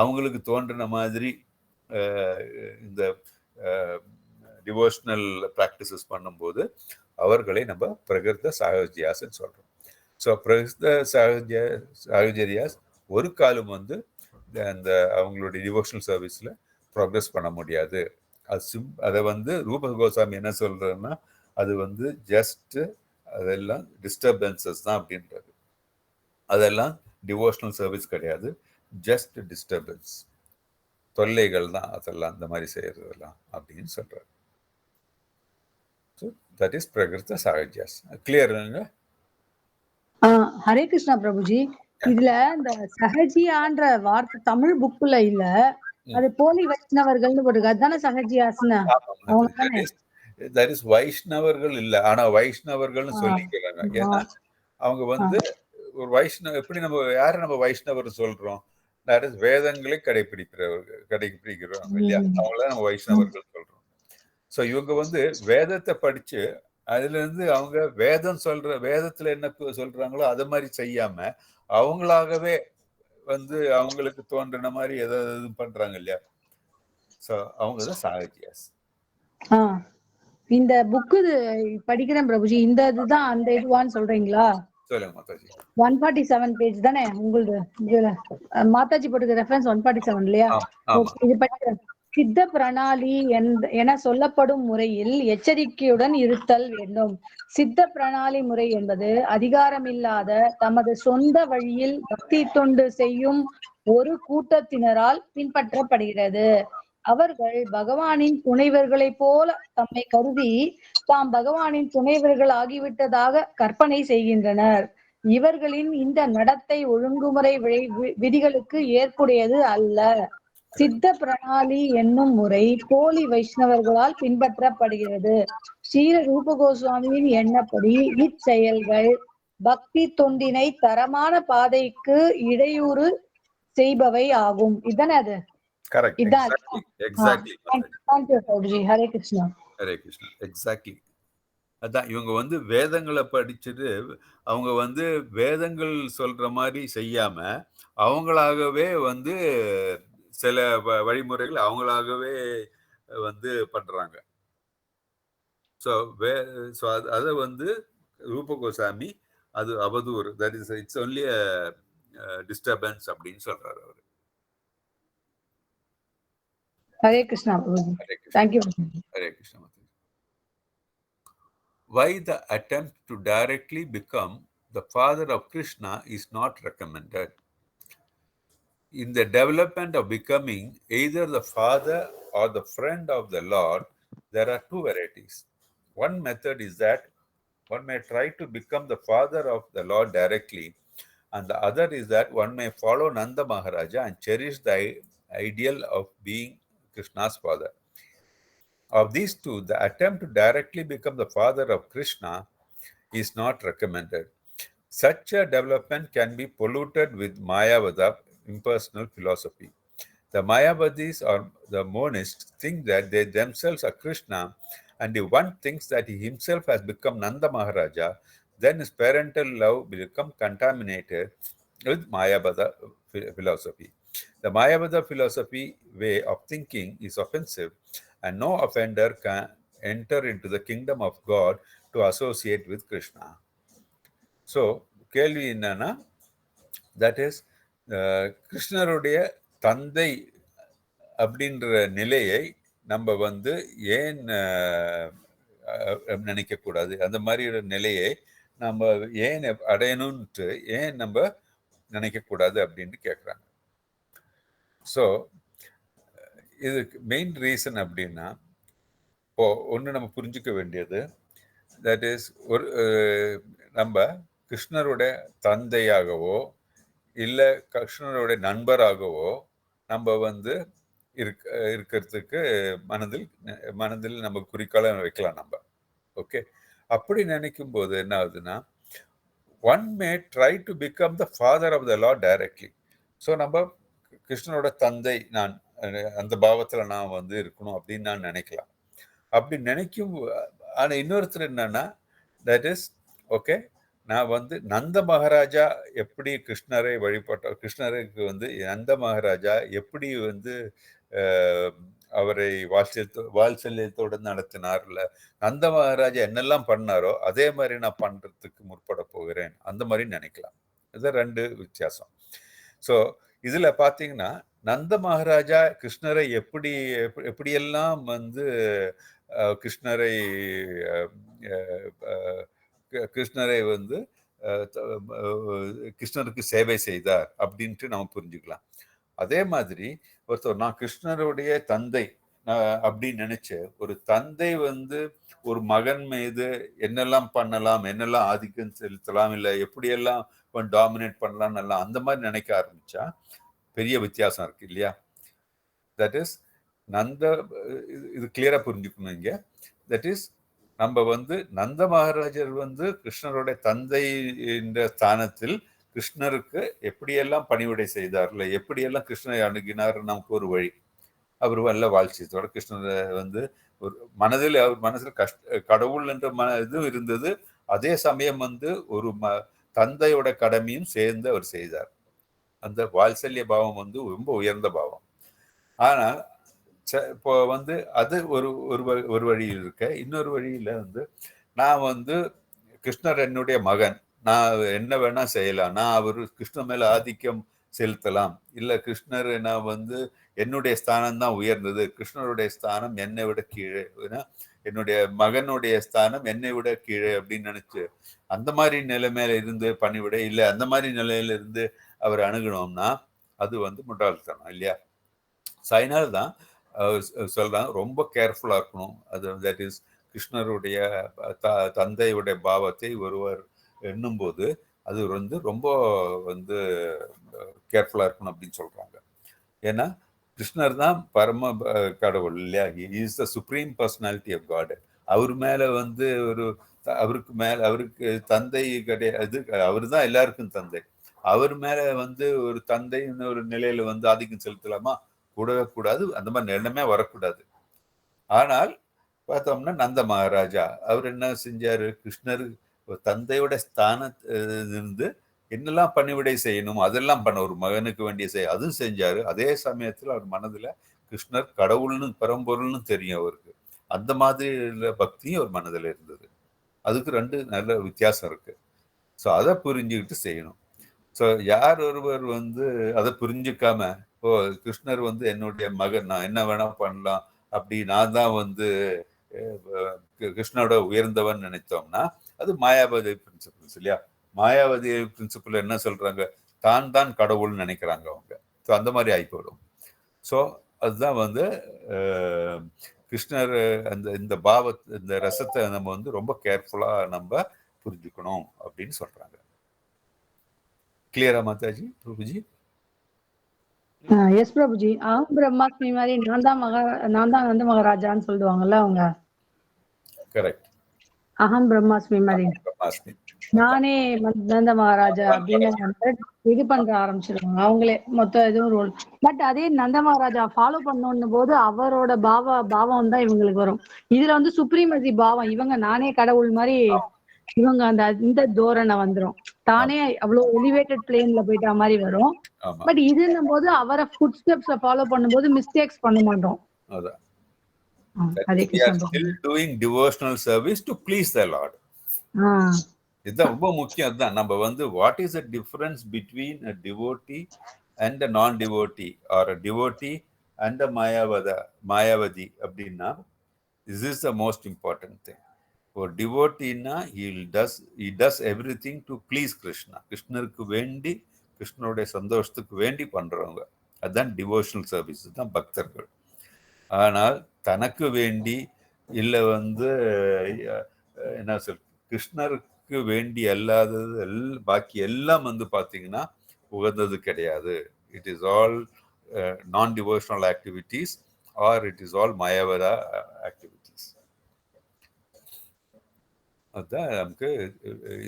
அவங்களுக்கு தோன்றின மாதிரி இந்த டிவோஷனல் ப்ராக்டிசஸ் பண்ணும்போது அவர்களை நம்ம பிரகிருத சாகஜியாஸ்ன்னு சொல்கிறோம். ஸோ பிரகிருத சாகஜரியாஸ் ஒரு காலம் வந்து அந்த அவங்களுடைய டிவோஷனல் சர்வீஸில் ப்ரோக்ரஸ் பண்ண முடியாது. அதை வந்து ரூப கோசாமி என்ன சொல்கிறதுன்னா, அது வந்து ஜஸ்ட்டு அதெல்லாம் டிஸ்டர்பன்சஸ் தான் அப்படின்றது. அதெல்லாம் டிவோஷனல் சர்வீஸ் கிடையாது, ஜஸ்ட் டிஸ்டர்பன்ஸ், தொல்லைகள் தான் அதெல்லாம், இந்த மாதிரி செய்யறதெல்லாம் அப்படின்னு சொல்றாரு. ஸோ தட் இஸ் பிரகிருத சாகஜியாஸ். கிளியருங்க? ஹரே கிருஷ்ணா பிரபுஜி. இதுல இந்த சகஜியான்ற வார்த்தை தமிழ் புக்ல இல்ல, அது போலி வைஷ்ணவர்கள்னு போட்டுருக்கு. அதுதானே சகஜியாஸ்னு? தட் இஸ் வைஷ்ணவர்கள் இல்ல, ஆனா வைஷ்ணவர்கள்னு சொல்லிக்கிறாங்க. ஏன்னா அவங்க வந்து ஒரு எப்படி நம்ம வைஷ்ணவர் சொல்றோம், வேதங்களை கடைபிடிக்கிறோம் இல்லையா, அவங்கள நம்ம வைஷ்ணவர்கள் சொல்றோம். ஸோ இவங்க வந்து வேதத்தை படிச்சு அதுல இருந்து அவங்க வேதத்துல என்ன சொல்றாங்களோ அதை மாதிரி செய்யாம அவங்களாகவே வந்து அவங்களுக்கு தோன்றின மாதிரி எதாவது பண்றாங்க இல்லையா. ஸோ அவங்க தான் சாகஜியாஸ். இந்த புக்கு படிக்கிறேன் பிரபுஜி. இந்த இதுதான் அந்த இதுவான்னு சொல்றீங்களா? சொல்லுங்க மாதாஜி. 147 பேஜ் தானே உங்களுது? மாதாஜி போட்டுக்க ரெஃபரன்ஸ் 147 இல்லையா? இது படிக்கிறேன். சித்த பிரணாலி என சொல்லப்படும் முறையில் எச்சரிக்கையுடன் இருத்தல் வேண்டும். சித்த பிரணாலி முறை என்பது அதிகாரமில்லாத தமது சொந்த வழியில் பக்தி தொண்டு செய்யும் ஒரு கூட்டத்தினரால் பின்பற்றப்படுகிறது. அவர்கள் பகவானின் துணைவர்களைப் போல தம்மை கருதி தாம் பகவானின் துணைவர்கள் ஆகிவிட்டதாக கற்பனை செய்கின்றனர். இவர்களின் இந்த நடத்தை ஒழுங்குமுறை விதிகளுக்கு ஏற்புடையது அல்ல. சித்த பிரணாலி என்னும் முறை போலி வைஷ்ணவர்களால் பின்பற்றப்படுகிறது. ஸ்ரீல ரூப கோஸ்வாமியின் எண்ணப்படி இச்செயல்கள் பக்தி தொண்டினை தரமான பாதைக்கு இடையூறு செய்பவை ஆகும். இதுதானே அது? ஹரே கிருஷ்ணா. ஹரே கிருஷ்ணா. எக்ஸாக்ட்லி அதான். இவங்க வந்து வேதங்களை படிச்சுட்டு அவங்க வந்து வேதங்கள் சொல்ற மாதிரி செய்யாம அவங்களாகவே வந்து சில வழிமுறைகள் அவங்களாகவே வந்து பண்றாங்க. ஸோ அதை வந்து ரூப கோசாமி அது அவதூறு, that is it's only disturbance அப்படின்னு சொல்றாரு அவரு. Hare Krishna. Thank you. Hare Krishna. Why the attempt to directly become the father of Krishna is not recommended? In the development of becoming either the father or the friend of the Lord, there are two varieties. One method is that one may try to become the father of the Lord directly, and the other is that one may follow Nanda Maharaja and cherish the ideal of being Krishna's father. Of these two, the attempt to directly become the father of Krishna is not recommended. Such a development can be polluted with Mayavada impersonal philosophy. The Mayavadis or the monists think that they themselves are Krishna, and if one thinks that he himself has become Nanda Maharaja, then his parental love will become contaminated with Mayavada philosophy. The Mayavada philosophy way of thinking is offensive, and no offender can enter into the kingdom of God to associate with Krishna. So, கேள்வி என்னன்னா, that is கிருஷ்ணருடைய தந்தை அப்படின்ற நிலையை நம்ம வந்து ஏன் நினைக்கக்கூடாது, அந்த மாதிரி ஒரு நிலையை நம்ம ஏன் அடையணும்ட்டு ஏன் நம்ம நினைக்கக்கூடாது அப்படின்னு கேட்குறாங்க. ஸோ இதுக்கு மெயின் ரீசன் அப்படின்னா, இப்போ ஒன்று நம்ம புரிஞ்சுக்க வேண்டியது, தட் இஸ் ஒரு நம்ம கிருஷ்ணருடைய தந்தையாகவோ இல்லை கிருஷ்ணருடைய நண்பராகவோ நம்ம வந்து இருக்கிறதுக்கு மனதில் நம்ம குறிக்கோளை வைக்கலாம் நம்ம. ஓகே, அப்படி நினைக்கும் போது என்ன ஆகுதுன்னா, one may try to become the father of the lord directly. So நம்ம கிருஷ்ணனோட தந்தை நான் அந்த பாவத்தில் நான் வந்து இருக்கணும் அப்படின்னு நான் நினைக்கலாம். அப்படி நினைக்கும். ஆனால் இன்னொருத்தர் என்னன்னா, தட் இஸ் ஓகே, நான் வந்து நந்த மகாராஜா எப்படி கிருஷ்ணரை வழிபட்டார், கிருஷ்ணருக்கு வந்து நந்த மகாராஜா எப்படி வந்து அவரை வாத்சல்யத்தோடு நடத்தினார்ல, நந்த மகாராஜா என்னெல்லாம் பண்ணாரோ அதே மாதிரி நான் பண்றதுக்கு முற்பட போகிறேன், அந்த மாதிரி நினைக்கலாம். இது ரெண்டு வித்தியாசம். ஸோ இதுல பாத்தீங்கன்னா, நந்த மகாராஜா கிருஷ்ணரை எப்படியெல்லாம் வந்து கிருஷ்ணரை வந்து கிருஷ்ணருக்கு சேவை செய்தார் அப்படின்ட்டு நம்ம புரிஞ்சுக்கலாம். அதே மாதிரி ஒருத்தர் நான் கிருஷ்ணருடைய தந்தை அப்படின்னு நினைச்ச ஒரு தந்தை வந்து ஒரு மகன் மீது என்னெல்லாம் பண்ணலாம், என்னெல்லாம் ஆதிக்கம் செலுத்தலாம், இல்லை எப்படியெல்லாம் டாமினேட் பண்ணலாம் எல்லாம் அந்த மாதிரி நினைக்க ஆரம்பிச்சா பெரிய வித்தியாசம் இருக்கு இல்லையா? தட் இஸ் இது கிளியரா புரிஞ்சுக்கணும் இங்க. தட் இஸ் நம்ம வந்து நந்த மகாராஜர் வந்து கிருஷ்ணருடைய தந்தை என்ற ஸ்தானத்தில் கிருஷ்ணருக்கு எப்படியெல்லாம் பணிவிடை செய்தார், இல்லை எப்படியெல்லாம் கிருஷ்ணரை அணுகினார் நமக்கு ஒரு வழி. அவர் வல்ல வாழ்ச்சியத்தோட கிருஷ்ணரை வந்து ஒரு மனதில் அவர் மனசில் கடவுள் என்ற இது இருந்தது. அதே சமயம் வந்து ஒரு தந்தையோட கடமையும் சேர்ந்து அவர் செய்தார். அந்த வாத்சல்ய பாவம் வந்து ரொம்ப உயர்ந்த பாவம். ஆனால் இப்போ வந்து அது ஒரு வழியில் இருக்க, இன்னொரு வழியில வந்து நான் வந்து கிருஷ்ணர் என்னுடைய மகன், நான் என்ன வேணா செய்யலாம், நான் அவர் கிருஷ்ணர் மேல ஆதிக்கம் செலுத்தலாம், இல்ல கிருஷ்ணர் நான் வந்து என்னுடைய ஸ்தானம் தான் உயர்ந்தது, கிருஷ்ணருடைய ஸ்தானம் என்னை விட கீழே, என்னுடைய மகனுடைய ஸ்தானம் என்னை விட கீழே அப்படின்னு நினைச்சு அந்த மாதிரி நிலைமையில இருந்து பணிவிட இல்லை அந்த மாதிரி நிலையில இருந்து அவர் அணுகணும்னா அது வந்து முட்டாள்தனம் இல்லையா? அதனால்தான் சொல்றாங்க ரொம்ப கேர்ஃபுல்லா இருக்கணும். அது தட் இஸ் கிருஷ்ணருடைய தந்தையுடைய பாவத்தை ஒருவர் எண்ணும் போது அது வந்து ரொம்ப வந்து கேர்ஃபுல்லா இருக்கணும் அப்படின்னு சொல்றாங்க. ஏன்னா கிருஷ்ணர் தான் பரம கடவுள் இல்லையா? Is the supreme personality of God. அவர் மேல வந்து அவருக்கு தந்தை கிடையாது, அவர் தான் எல்லாருக்கும் தந்தை. அவர் மேல வந்து ஒரு தந்தைன்னு ஒரு நிலையில வந்து ஆதிக்கம் செலுத்தலாமா? கூடவே கூடாது, அந்த மாதிரி எண்ணமே வரக்கூடாது. ஆனால் பார்த்தோம்னா நந்த மகாராஜா அவர் என்ன செஞ்சாரு, கிருஷ்ணர் தந்தையோட ஸ்தானத்திலிருந்து என்னெல்லாம் பணிவிடை செய்யணும் அதெல்லாம் பண்ண, ஒரு மகனுக்கு வேண்டிய அதுவும் செஞ்சாரு. அதே சமயத்துல அவர் மனதுல கிருஷ்ணர் கடவுள்னு பரம்பொருள்னு தெரியும் அவருக்கு. அந்த மாதிரி பக்தியும் அவர் மனதில் இருந்தது. அதுக்கு ரெண்டு நல்ல வித்தியாசம் இருக்கு. ஸோ அதை புரிஞ்சுக்கிட்டு செய்யணும். ஸோ யார் ஒருவர் வந்து அதை புரிஞ்சுக்காம, ஓ கிருஷ்ணர் வந்து என்னுடைய மகன், நான் என்ன வேணா பண்ணலாம், அப்படி நான் தான் வந்து கிருஷ்ணரோட உயர்ந்தவன் நினைத்தோம்னா அது மாயாவதி பிரின்சிபிள்ஸ் இல்லையா? மாயாவதி பிரின்சிபிள் என்ன சொல்றாங்க, தான் கடவுள்னு நினைக்கிறாங்க அவங்க. ஸோ அந்த மாதிரி ஆகிப்போடும். ஸோ அதுதான் வந்து கிருஷ்ணர் இந்த இந்த ரசத்தை நம்ம வந்து ரொம்ப கேர்ஃபுல்லா நம்ம புரிஞ்சுக்கணும் அப்படின்னு சொல்றாங்க. கிளியரா மாதாஜி? பிரபுஜி? எஸ் பிரபுஜி. அகம் பிரம்மாஸ்மி மாதிரி நான் தான் நந்த மகாராஜான்னு சொல்லுவாங்கல்ல அவங்க. கரெக்ட். அகம் பிரம்மாஸ்மி மாதிரி நானே நந்த மகாராஜா அப்படின்னு இது பண்ற ஆரம்பிச்சிருவாங்க அவங்களே மொத்த இதுவும் ரோல். பட் அதே நந்த மகாராஜா ஃபாலோ பண்ணணும் போது அவரோட பாவம் தான் இவங்களுக்கு வரும். இதுல வந்து சுப்ரீமசி பாவம், இவங்க நானே கடவுள் மாதிரி இவங்க இந்த தோரணை வந்துரும். தானே அவ்வளவு எலிவேட்டட் பிளேன்ல போயிட்ட மாதிரி வரும். பட் இதுன்னும் போது அவரை ஃபுட் ஸ்டெப்ஸ்ல ஃபாலோ பண்ணும்போது மிஸ்டேக்ஸ் பண்ண மாட்டோம். இதுதான் ரொம்ப முக்கியம். அதுதான் நம்ம வந்து what is the difference between a devotee and a non devotee or a devotee and a Mayavadi அப்படின்னா this is the most important thing. ஒரு டிவோட்டின்னா he does everything to please Krishna. கிருஷ்ணருக்கு வேண்டி கிருஷ்ணனுடைய சந்தோஷத்துக்கு வேண்டி பண்றவங்க. அதுதான் டிவோஷனல் சர்வீஸ், தான் பக்தர்கள். ஆனால் தனக்கு வேண்டி இல்லை என்ன சொல், கிருஷ்ணருக்கு வேண்டி அல்லாதது பாக்கி எல்லாம் பார்த்தீங்கன்னா உகந்தது கிடையாது. It is all non devotional activities or it is all மயவரா ஆக்டிவிட்டீஸ். அதுதான் நமக்கு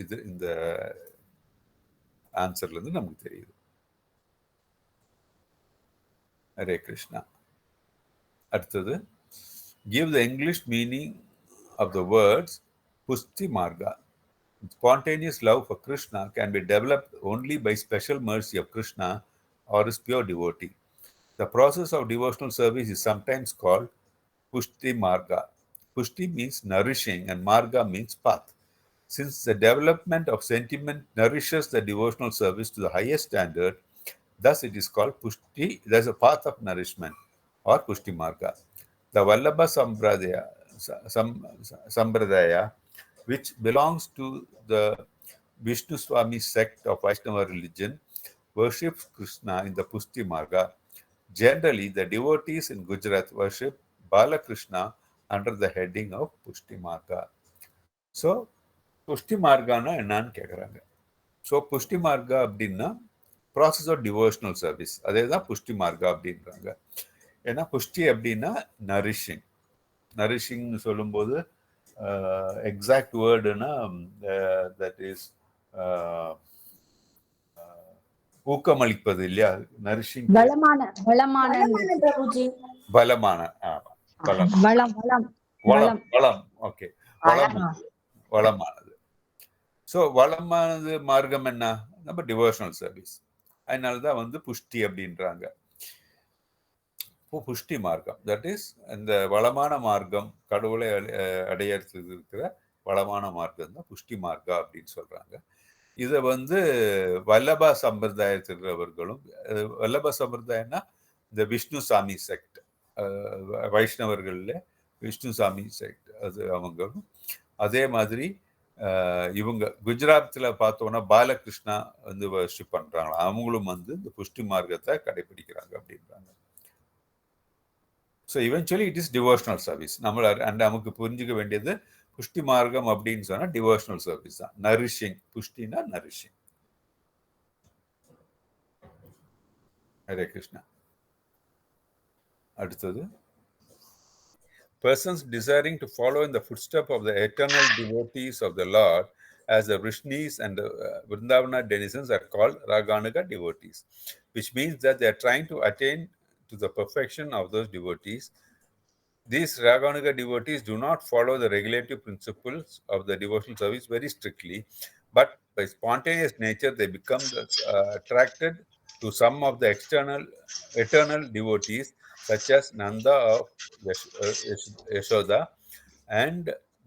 இது இந்த ஆன்சர்ல இருந்து நமக்கு தெரியுது. ஹரே கிருஷ்ணா. அடுத்தது, give the English meaning of the words Pushti Marga. Spontaneous love for Krishna can be developed only by special mercy of Krishna or his pure devotee. The process of devotional service is sometimes called Pushti Marga. Pushti means nourishing and Marga means path. Since the development of sentiment nourishes the devotional service to the highest standard, thus it is called Pushti. There's a path of nourishment or Pushti Marga. The Vallabha Sambradaya, which belongs to the Vishnu Swami sect of Vaishnava religion, worships Krishna in the Pushti Marga. Generally, the devotees in Gujarat worship Balakrishna under the heading of Pushti Marga. So, Pushti Margana என்னன்னு கேட்குறாங்க. So புஷ்டி மார்கா அப்படின்னா process of devotional service, அதே தான் புஷ்டி மார்கா அப்படின்றாங்க. ஏன்னா புஷ்டி அப்படின்னா nourishing. நரிஷிங்னு சொல்லும்போது exact வேர்டுனா that is ஊக்கமளிப்பது இல்லையா? நரிஷிங் பலமான வளம். ஓகே, வளமானது. ஸோ வளமானது மார்க்கம் என்ன? நம்ம டிவோஷனல் சர்வீஸ். அதனாலதான் புஷ்டி அப்படின்றாங்க. புஷ்டி மார்க்கம், தட் இஸ் இந்த வளமான மார்க்கம், கடவுளை அடையறதுக்கு இருக்கிற வளமான மார்க்கம் தான் புஷ்டி மார்க்கா அப்படின்னு சொல்றாங்க. இதை வல்லபா சம்பிரதாயத்திற்கிறவர்களும், வல்லபா சம்பிரதாயம்னா இந்த விஷ்ணு சாமி செக்ட், வைஷ்ணவர்கள்ல விஷ்ணு சாமி செக்ட், அது அவங்களும். அதே மாதிரி இவங்க குஜராத்தில் பார்த்தோன்னா பாலகிருஷ்ணா வர்ஷிப் பண்றாங்களா, அவங்களும் இந்த புஷ்டி மார்க்கத்தை கடைபிடிக்கிறாங்க அப்படின்றாங்க. So eventually it is devotional service. நமக்கு புரிஞ்சுக்க வேண்டியது புஷ்டி மார்க்கம் அப்படின்னு சொன்னா டிவோஷனல் சர்வீஸ் தான். நரிஷிங், புஷ்டினா நரிஷிங். ஹரே கிருஷ்ணா. அடுத்தது, persons desiring to follow in the footsteps of the eternal devotees of the Lord as the Vrishnis and the Vrindavana denizens are called Raganuga devotees, which means that they are trying to attain to the perfection of those devotees. These Raganuga devotees do not follow the regulative principles of the devotional service very strictly, but by spontaneous nature they become attracted to some of the eternal devotees such as Nanda of Yashoda, and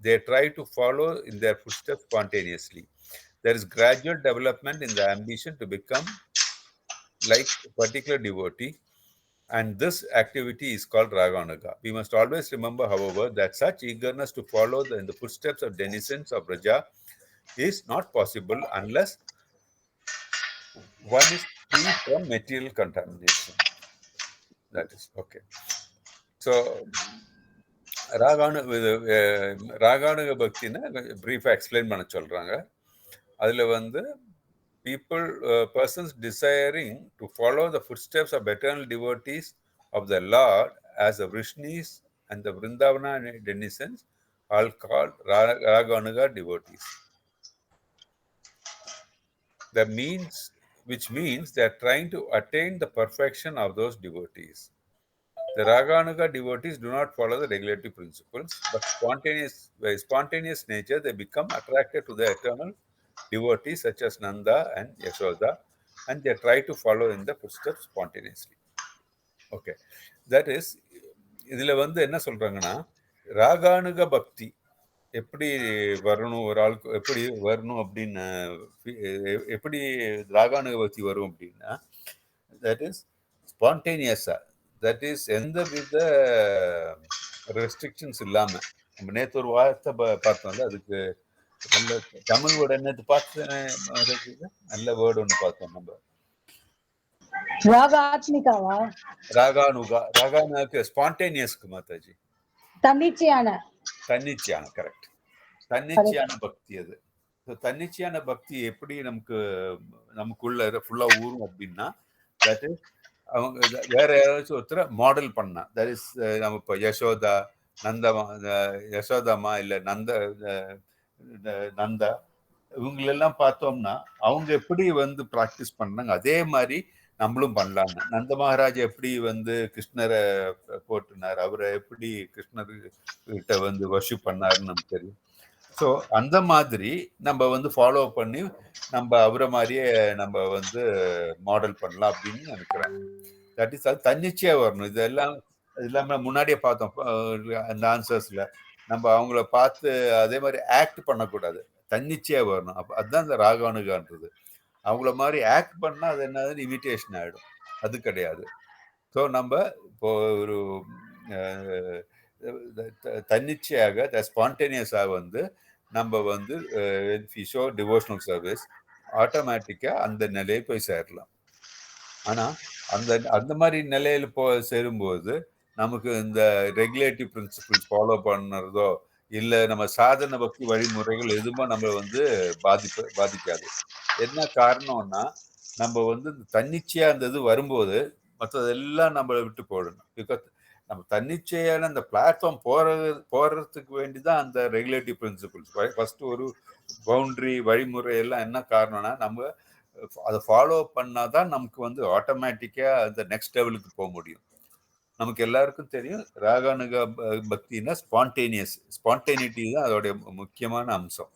they try to follow in their footsteps spontaneously. There is gradual development in the ambition to become like a particular devotee, and this activity is called Raganuga. We must always remember, however, that such eagerness to follow in the footsteps of denizens of Braja is not possible unless one is free from material contamination. That is okay. So, ராகானுக பக்தினா பிரீஃபா explain பண்ண சொல்றாங்க. அதுல persons desiring to follow the footsteps of eternal devotees of the Lord as the Vrishnis and the Vrindavana denizens are called Raganuga devotees. Which means they are trying to attain the perfection of those devotees. The Raganuga devotees do not follow the regulative principles, but by spontaneous nature they become attracted to the eternal devotees such as Nanda and Yashoda, and they try to follow in the footsteps spontaneously. Okay, that is, இதுல என்ன சொல்றாங்கன்னா, ராகானுக பக்தி எப்படி வரணும், ஒரு ஆளுக்கு எப்படி வரணும் அப்படின்னு, எப்படி ராகானுக பக்தி வரும் அப்படின்னா, தட் இஸ் ஸ்பான்டேனியஸா, தட் இஸ் எந்த வித ரெஸ்ட்ரிக்ஷன்ஸ் இல்லாம. நம்ம நேற்று ஒரு வார்த்தை பார்த்தோம்ல, அதுக்கு நல்ல தமிழ் வேர்டு என்னது பார்த்தேன், நல்ல வேர்டு ஒன்று பார்த்தோம் நம்ம. ராகாத்மிகாவா? ராகானுகா. ராகானுக்கு ஸ்பான்டேனியஸ்க்கு மாதாஜி. தன்னிச்சையான கரெக்ட். தன்னிச்சையான பக்தி அது. தன்னிச்சையான பக்தி எப்படி நமக்குள்ள ஃபுல்லா ஊறும் அப்படின்னா, தட் இஸ் அவங்க வேற யாராச்சும் ஒருத்தரை மாடல் பண்ணா, தட் இஸ் நம்ம இப்போ யசோதா, யசோதாமா இல்ல நந்தா இவங்களெல்லாம் பார்த்தோம்னா அவங்க எப்படி பிராக்டிஸ் பண்ணாங்க அதே மாதிரி நம்மளும் பண்ணலாங்க. நந்த மகாராஜ் எப்படி கிருஷ்ணரை போட்டுனார், அவரை எப்படி கிருஷ்ணர் கிட்ட வர்ஷிப் பண்ணாருன்னு நமக்கு தெரியும். ஸோ அந்த மாதிரி நம்ம ஃபாலோ பண்ணி நம்ம அவரை மாதிரியே நம்ம மாடல் பண்ணலாம் அப்படின்னு நினைக்கிறேன். தட் இஸ் அது தன்னிச்சையா வரணும். இதெல்லாம் இல்லாம முன்னாடியே பார்த்தோம் அந்த ஆன்சர்ஸ்ல நம்ம அவங்கள பார்த்து அதே மாதிரி ஆக்ட் பண்ணக்கூடாது, தன்னிச்சையா வரணும். அப்போ அதுதான் இந்த ராகானுகான்றது. அவங்கள மாதிரி ஆக்ட் பண்ணா அது என்னது இமிட்டேஷன் ஆயிடும், அது கிடையாது. ஸோ நம்ம இப்போ ஒரு தன்னிச்சையாக ஸ்பான்டேனியஸாக நம்ம ஷோ டிவோஷனல் சர்வீஸ் ஆட்டோமேட்டிக்கா அந்த நிலையை போய் சேரலாம். ஆனா அந்த மாதிரி நிலையில சேரும்போது நமக்கு இந்த ரெகுலேட்டிவ் பிரின்சிபிள்ஸ் ஃபாலோ பண்ணுறதோ இல்ல நம்ம சாதன பக்தி வழிமுறைகள் எதுவுமே நம்ம பாதிக்காது. என்ன காரணம்னா நம்ம தன்னிச்சையா அந்த இது வரும்போது மற்றதெல்லாம் நம்மளை விட்டு போடணும். பிகாஸ் நம்ம தன்னிச்சையான அந்த பிளாட்ஃபார்ம் போறதுக்கு வேண்டிதான் அந்த ரெகுலேட்டிவ் பிரின்சிபிள்ஸ். ஃபர்ஸ்ட் ஒரு பவுண்டரி வழிமுறை எல்லாம் என்ன காரணம்னா நம்ம அதை ஃபாலோ பண்ணாதான் நமக்கு ஆட்டோமேட்டிக்கா அந்த நெக்ஸ்ட் லெவலுக்கு போக முடியும். நமக்கு எல்லாருக்கும் தெரியும் ராகானுக பக்தினா ஸ்பான்டேனிட்டி தான் அதோடைய முக்கியமான அம்சம்.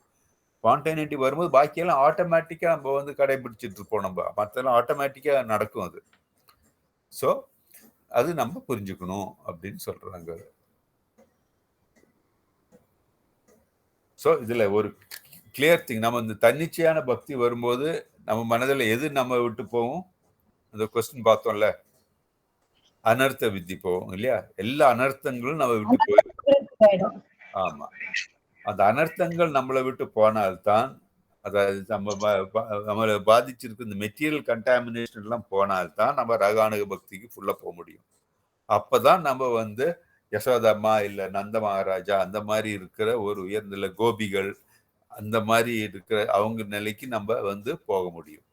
ஸ்பான்டேனிட்டி வரும்போது பாக்கியெல்லாம் ஆட்டோமேட்டிக்கா நம்ம கடைபிடிச்சிட்டு இருப்போம். நம்ம மற்றெல்லாம் ஆட்டோமேட்டிக்கா நடக்கும் அது. ஸோ அது நம்ம புரிஞ்சுக்கணும் அப்படின்னு சொல்றாங்க. ஸோ இதுல ஒரு கிளியர் திங், நம்ம இந்த தன்னிச்சையான பக்தி வரும்போது நம்ம மனதில் எது நம்ம விட்டு போவோம்? அந்த கொஸ்டின் பார்த்தோம்ல, அனர்த்த வித்தி போவோம் இல்லையா? எல்லா அனர்த்தங்களும் நம்ம விட்டு போயிடும். ஆமா, அந்த அனர்த்தங்கள் நம்மளை விட்டு போனால்தான், அதாவது நம்மளை பாதிச்சிருக்கு இந்த மெட்டீரியல் கண்டாமினேஷன் எல்லாம் போனால்தான் நம்ம ராகானுக பக்திக்கு ஃபுல்லா போக முடியும். அப்பதான் நம்ம யசோதம்மா இல்ல நந்த மகாராஜா அந்த மாதிரி இருக்கிற ஒரு உயர்நிலை கோபிகள் அந்த மாதிரி இருக்கிற அவங்க நிலைக்கு நம்ம போக முடியும்.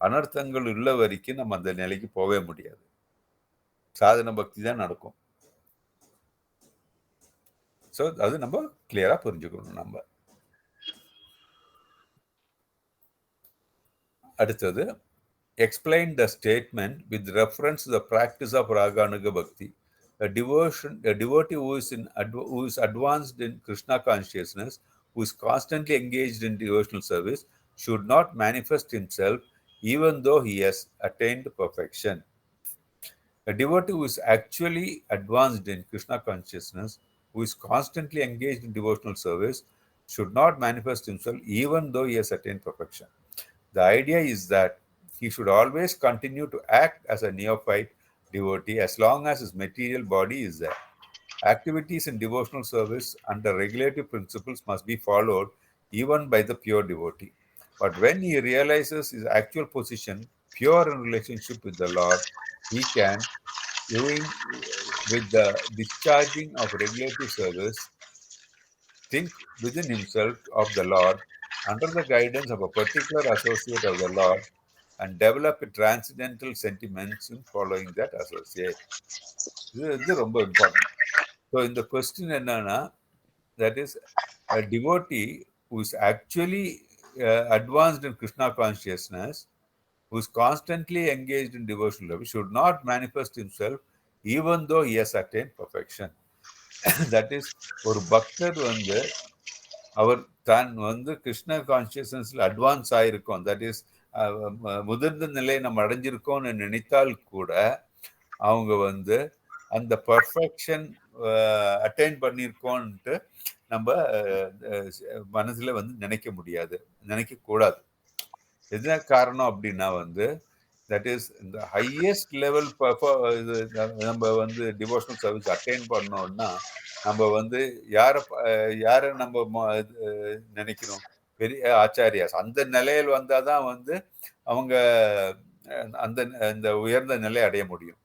அனர்த்தங்கள் உள்ள வரைக்கும் நம்ம அந்த நிலைக்கு போகவே முடியாது. சாதன பக்தி தான் நடக்கும். ஸோ அது நம்ம கிளியரா புரிஞ்சுக்கணும். நம்ம அடுத்தது explain the statement with reference to the practice of Raganuga Bhakti. A devotee who is advanced in Krishna consciousness, who is constantly engaged in devotional service, should not manifest himself even though he has attained perfection. A devotee who is actually advanced in Krishna consciousness, who is constantly engaged in devotional service, should not manifest himself even though he has attained perfection. The idea is that he should always continue to act as a neophyte devotee as long as his material body is there. Activities in devotional service under regulative principles must be followed even by the pure devotee. But when he realizes his actual position, pure in relationship with the Lord, he can, with the discharging of regulative service, think within himself of the Lord under the guidance of a particular associate of the Lord and develop transcendental sentiments in following that associate. இது ரொம்ப important. So இந்த question என்னன்னா, that is a devotee who is actually advanced in Krishna consciousness, who is constantly engaged in devotional love, should not manifest himself even though he has attained perfection. That is, ஒரு பக்தர் அவர் தான் Krishna கான்சியஸ்னஸ்ல advance ஆயிருக்கோம், that is முதிர்ந்த நிலையை நம்ம அடைஞ்சிருக்கோம்னு நினைத்தால் கூட அவங்க அந்த பர்ஃபெக்ஷன் அட்டைன் பண்ணியிருக்கோன்ட்டு நம்ம மனசுல நினைக்க முடியாது, நினைக்க கூடாது. என்ன காரணம் அப்படின்னா தட் இஸ் இந்த ஹையஸ்ட் லெவல் நம்ம டிவோஷனல் சர்வீஸ் அட்டைன் பண்ணோம்னா நம்ம யாரை நம்ம நினைக்கிறோம்? பெரிய ஆச்சாரியாஸ். அந்த நிலையில் வந்தாதான் அவங்க அந்த இந்த உயர்ந்த நிலை அடைய முடியும்.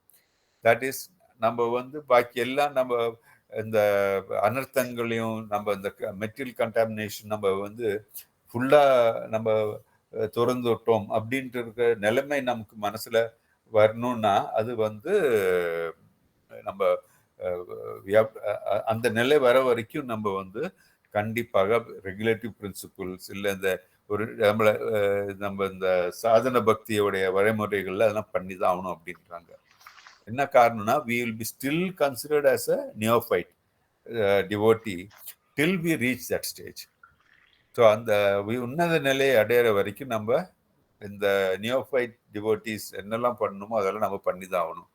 தட் இஸ் நம்ம வந்து பாக்கி எல்லாம் நம்ம இந்த அனர்த்தங்களையும் நம்ம இந்த மெட்டீரியல் கண்டாமினேஷன் நம்ம வந்து ஃபுல்லா நம்ம திறந்து விட்டோம் அப்படின்ட்டு இருக்க நிலைமை நமக்கு மனசுல வரணும்னா அது வந்து நம்ம அந்த நிலை வர வரைக்கும் நம்ம வந்து கண்டிப்பாக ரெகுலேட்டிவ் பிரின்சிபிள்ஸ் இல்லை இந்த ஒரு நம்ம இந்த சாதன பக்தியோடைய வழிமுறைகள்ல அதெல்லாம் பண்ணி தான் ஆகணும் அப்படின்றாங்க. என்ன காரணம்னா we will be still considered as a neophyte devotee till we reach that stage. So அந்த உன்னத நிலையை அடையிற வரைக்கும் நம்ம இந்த நியோஃபைட் டிவோட்டீஸ் என்னெல்லாம் பண்ணணுமோ அதெல்லாம் நம்ம பண்ணி தான் ஆகணும்.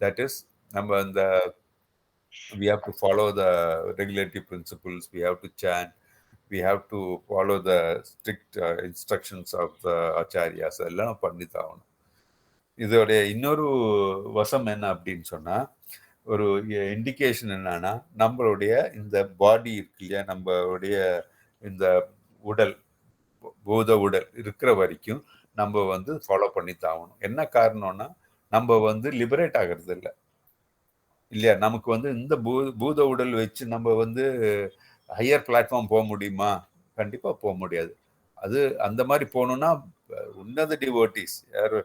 தட் இஸ் நம்ம இந்த we have to follow the regulative principles, we have to chant, we have to follow the strict instructions of the acharyas, அதெல்லாம் பண்ணி தான் ஆகணும். இதோடைய இன்னொரு வசம் என்ன அப்படின்னு சொன்னா ஒரு இண்டிகேஷன் என்னன்னா நம்மளுடைய இந்த பாடி இருக்கு இல்லையா, நம்மளுடைய இந்த உடல் பூத உடல் இருக்கிற வரைக்கும் நம்ம வந்து ஃபாலோ பண்ணி தான் ஆகணும். என்ன காரணம்னா நம்ம வந்து லிபரேட் ஆகிறது இல்லை இல்லையா. நமக்கு வந்து இந்த பூத உடல் வச்சு நம்ம வந்து ஹையர் பிளாட்ஃபார்ம் போக முடியுமா? கண்டிப்பா போக முடியாது. அது அந்த மாதிரி போகணும்னா உன்னத டிவோட்டீஸ் யார்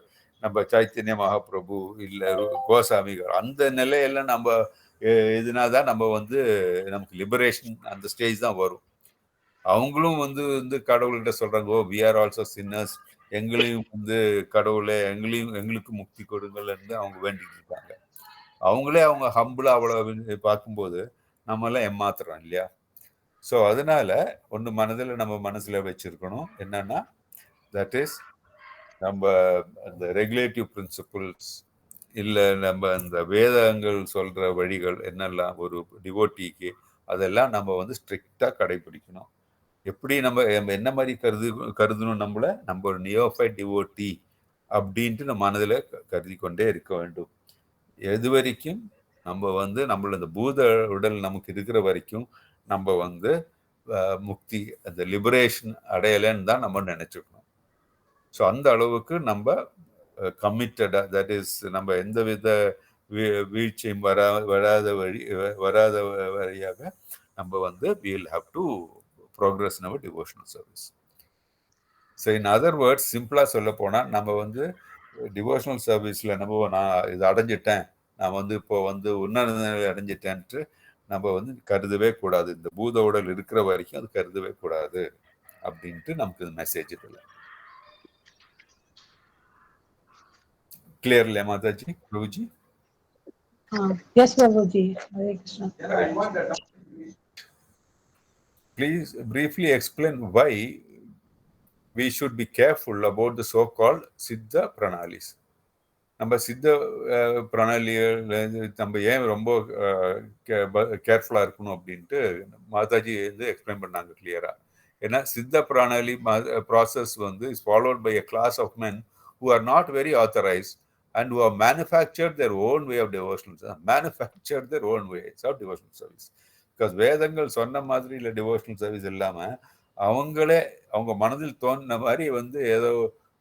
நம்ம சைத்தன்ய மகாபிரபு இல்லை கோசாமிகள் அந்த நிலையெல்லாம் நம்ம எதுனாதான் நம்ம வந்து நமக்கு லிபரேஷன் அந்த ஸ்டேஜ் தான் வரும். அவங்களும் வந்து கடவுள்கிட்ட சொல்றாங்க, ஓ வி ஆர் ஆல்சோ சின்னர்ஸ், எங்களையும் வந்து கடவுளை எங்களுக்கு முக்தி கொடுங்கள்னு அவங்க வேண்டிட்டு இருக்காங்க. அவங்களே அவங்க ஹம்பிளா அவ்வளவு பார்க்கும்போது நம்ம எல்லாம் ஏமாத்துறோம் இல்லையா. ஸோ அதனால ஒன்று மனதில் நம்ம மனசுல வச்சிருக்கணும் என்னன்னா தட் இஸ் நம்ம அந்த ரெகுலேட்டிவ் பிரின்சிபிள்ஸ் இல்லை நம்ம அந்த வேதங்கள் சொல்ற வழிகள் என்னெல்லாம் ஒரு டிவோட்டிக்கு அதெல்லாம் நம்ம வந்து ஸ்ட்ரிக்டா கடைபிடிக்கணும். எப்படி நம்ம என்ன மாதிரி கருதணும் நம்ம ஒரு நியோஃபைட் டிவோட்டி அப்படின்ட்டு நம்ம மனதில் கருதி கொண்டே இருக்க வேண்டும். எது வரைக்கும் நம்ம வந்து நம்மள இந்த பூத உடல் நமக்கு இருக்கிற வரைக்கும் நம்ம வந்து முக்தி அந்த லிபரேஷன் அடையலைன்னு தான் நம்ம நினைச்சுக்கணும். ஸோ அந்த அளவுக்கு நம்ம கமிட்டடா தட் இஸ் நம்ம எந்த வித வீழ்ச்சியும் வராத வழியாக நம்ம வந்து we will have to progress in our devotional service. So in other words சிம்பிளா சொல்ல போனா நம்ம வந்து டிவோஷனல் சர்வீஸ்ல நம்ம நான் இது அடைஞ்சிட்டேன், நான் வந்து இப்போ வந்து உன்னத நிலை அடைஞ்சிட்டேன்ட்டு நம்ம வந்து கருதவே கூடாது. இந்த பூத உடல் இருக்கிற வரைக்கும் அது கருதவே கூடாது அப்படின்ட்டு நமக்கு மெசேஜ் இல்லை. கிளியர் இல்லையா Mataji? Prabhuji? Yes, Prabhuji. Hare Krishna. Please briefly explain why we should be careful about the so-called சித்த பிரணாலிஸ். நம்ம சித்த பிரணாலிகள் நம்ம ஏன் ரொம்ப கேர்ஃபுல்லா இருக்கணும் அப்படின்ட்டு மாதாஜி வந்து எக்ஸ்பிளைன் பண்ணாங்க கிளியரா. ஏன்னா சித்த பிரணாலி ப்ராசஸ் வந்து is followed by a class of men who are not very authorized and who have manufactured their own way of devotional service. Because வேதங்கள் சொன்ன மாதிரி இல்லை டிவோஷனல் சர்வீஸ் இல்லாம அவங்களே அவங்க மனதில் தோன்ற மாதிரி வந்து ஏதோ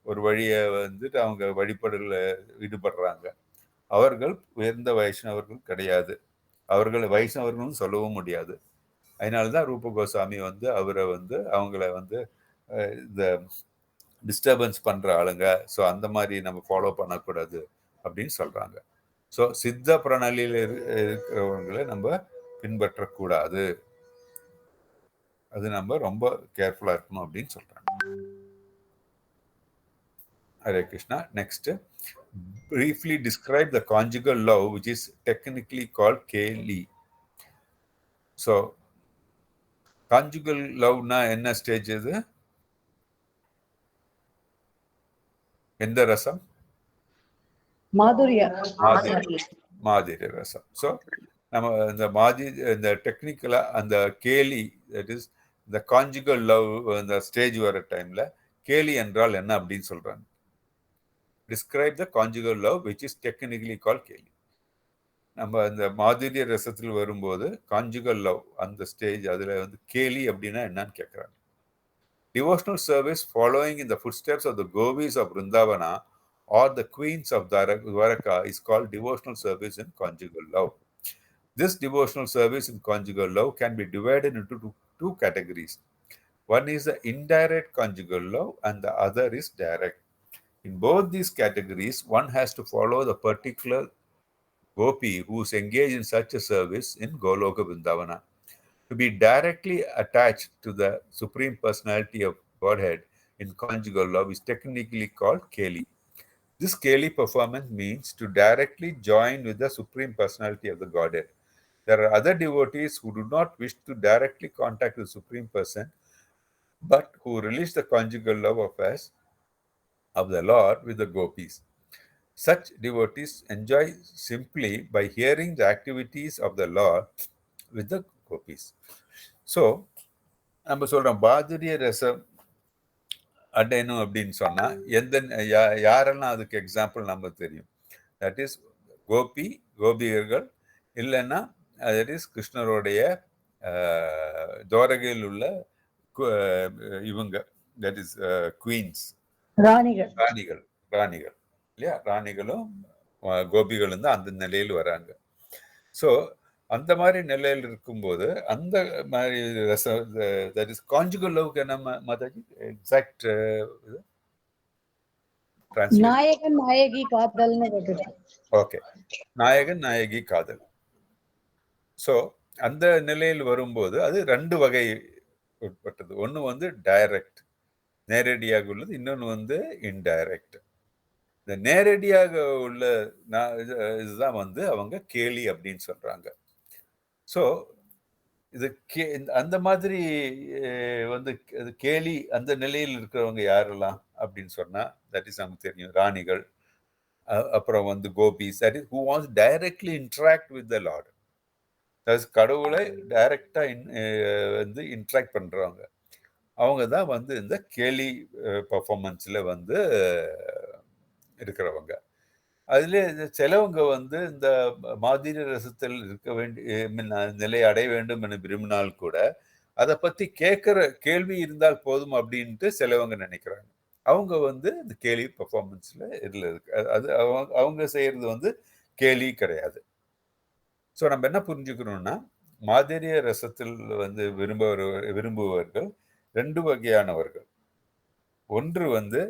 ஒரு வழியை வந்துட்டு அவங்க வழிபாடுல ஈடுபடுறாங்க. அவர்கள் உயர்ந்த வைஷ்ணவர்கள் கிடையாது, அவர்களை வைஷ்ணவர்களும் சொல்லவும் முடியாது. அதனாலதான் ரூப கோசாமி வந்து அவரை வந்து அவங்கள வந்து இந்த டிஸ்டர்பன்ஸ் பண்ற ஆளுங்க, ஸோ அந்த மாதிரி நம்ம ஃபாலோ பண்ணக்கூடாது அப்படின்னு சொல்றாங்க. ஸோ சித்த பிரணாலியில் இருக்கிறவங்களை நம்ம பின்பற்றக்கூடாது, அது நம்ம ரொம்ப கேர்ஃபுல்லா இருக்கணும் அப்படின்னு சொல்றாங்க. Hare Krishna. Next, briefly describe the conjugal love which is technically called Keli. So conjugal love na enna stage இது? எந்த ரசம்? Madhurya ரசம். ஸோ நம்ம இந்த டெக்னிக்கலா அந்த கேலி தட் இஸ் இந்த கான்ஜுகல் லவ் அந்த ஸ்டேஜ் வர டைம்ல கேலி என்றால் என்ன அப்படின்னு சொல்றாங்க. Describe the conjugal love which is technically call கேலி. நம்ம அந்த மாதுரிய ரசத்தில் வரும்போது கான்ஜுகல் லவ் அந்த ஸ்டேஜ் அதுல வந்து கேலி அப்படின்னா என்னன்னு கேட்கறாங்க. Devotional service following in the footsteps of the Govis of Vrindavana or the queens of Dwaraka is called devotional service in conjugal love. This devotional service in conjugal love can be divided into two categories. One is the indirect conjugal love and the other is direct. In both these categories, one has to follow the particular gopi who is engaged in such a service in Goloka Vrindavana. To be directly attached to the Supreme Personality of Godhead in conjugal love is technically called Keli. This Keli performance means to directly join with the Supreme Personality of the Godhead. There are other devotees who do not wish to directly contact the Supreme Person, but who release the conjugal love affairs of the Lord with the gopis. Such devotees enjoy simply by hearing the activities of the Lord with the gopis. So, நம்ம சொல்றோம் பாதுரிய ரசம் அடையணும் அப்படின்னு சொன்னா யாரெல்லாம் அதுக்கு example நம்ம தெரியும். That is கோபிகர்கள், இல்லைன்னா தட் இஸ் கிருஷ்ணருடைய துவாரகையில் உள்ள இவங்க, தட் இஸ் குவீன்ஸ், ராணிகள் இல்லையா? ராணிகளும் கோபிகளும் தான் அந்த நிலையில் வராங்க. ஸோ அந்த மாதிரி நிலையில் இருக்கும்போது அந்த மாதிரி தட் இஸ் கான்ஜுகல் லவ்க்கு என்ன மாதாஜி எக்ஸாக்ட் நாயகன் நாயகி காதல்னு போட்டுட்டேன். ஓகே, நாயகன் நாயகி காதல். ஸோ அந்த நிலையில் வரும்போது அது ரெண்டு வகை உட்பட்டது. ஒன்று வந்து டைரக்ட், நேரடியாக உள்ளது. இன்னொன்று வந்து இன்டைரக்ட். இந்த நேரடியாக உள்ள இதுதான் வந்து அவங்க கேலி அப்படின்னு சொல்றாங்க. ஸோ இது அந்த மாதிரி வந்து கேலி அந்த நிலையில் இருக்கிறவங்க யாரெல்லாம் அப்படின்னு சொன்னா, தட் இஸ் நமக்கு தெரியும், ராணிகள், அப்புறம் வந்து Gopi's, that is who wants directly interact with the Lord. கடவுளை டைரக்டா வந்து இன்டராக்ட் பண்றவங்க, அவங்க தான் வந்து இந்த கேலி பர்ஃபார்மன்ஸ்ல வந்து இருக்கிறவங்க. அதுல சிலவங்க வந்து இந்த மாதிரி ரசத்தில் இருக்க வேண்டிய நிலை அடைய வேண்டும் என விரும்பினால் கூட அதை பத்தி கேட்கிற கேள்வி இருந்தால் போதும் அப்படின்ட்டு சிலவங்க நினைக்கிறாங்க. அவங்க வந்து இந்த கேலி பர்ஃபார்மன்ஸ்ல இதுல இருக்கு. அது அவங்க செய்யறது வந்து கேலி கிடையாது. ஸோ நம்ம என்ன புரிஞ்சுக்கணும்னா, மாதிரிய ரசத்தில் வந்து விரும்புபவர்கள் ரெண்டு வகையானவர்கள். ஒன்று வந்து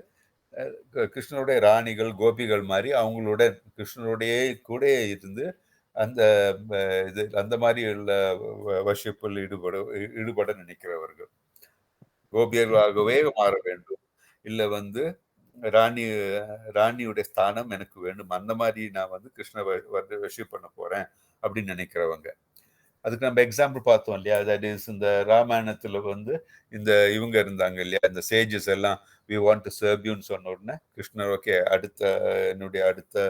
கிருஷ்ணருடைய ராணிகள், கோபிகள் மாதிரி அவங்களோட கிருஷ்ணருடைய கூட இருந்து அந்த இது அந்த மாதிரி உள்ள வர்ஷிப்பில் ஈடுபட நினைக்கிறவர்கள். கோபியர்களாகவே மாற வேண்டும், இல்லை வந்து ராணியுடைய ஸ்தானம் எனக்கு வேண்டும், அந்த மாதிரி நான் வந்து கிருஷ்ண வர்ஷிப் பண்ண போறேன் அப்படின்னு நினைக்கிறவங்க. அதுக்கு நம்ம எக்ஸாம்பிள் பார்த்தோம் இல்லையா? தட் இஸ் இந்த ராமாயணத்துல வந்து இந்த இவங்க இருந்தாங்க இல்லையா, இந்த சேஜஸ் எல்லாம் வி வாண்ட் டு சர்வ் யூன்னு சொன்ன உடனே கிருஷ்ணர் ஓகே என்னுடைய அடுத்த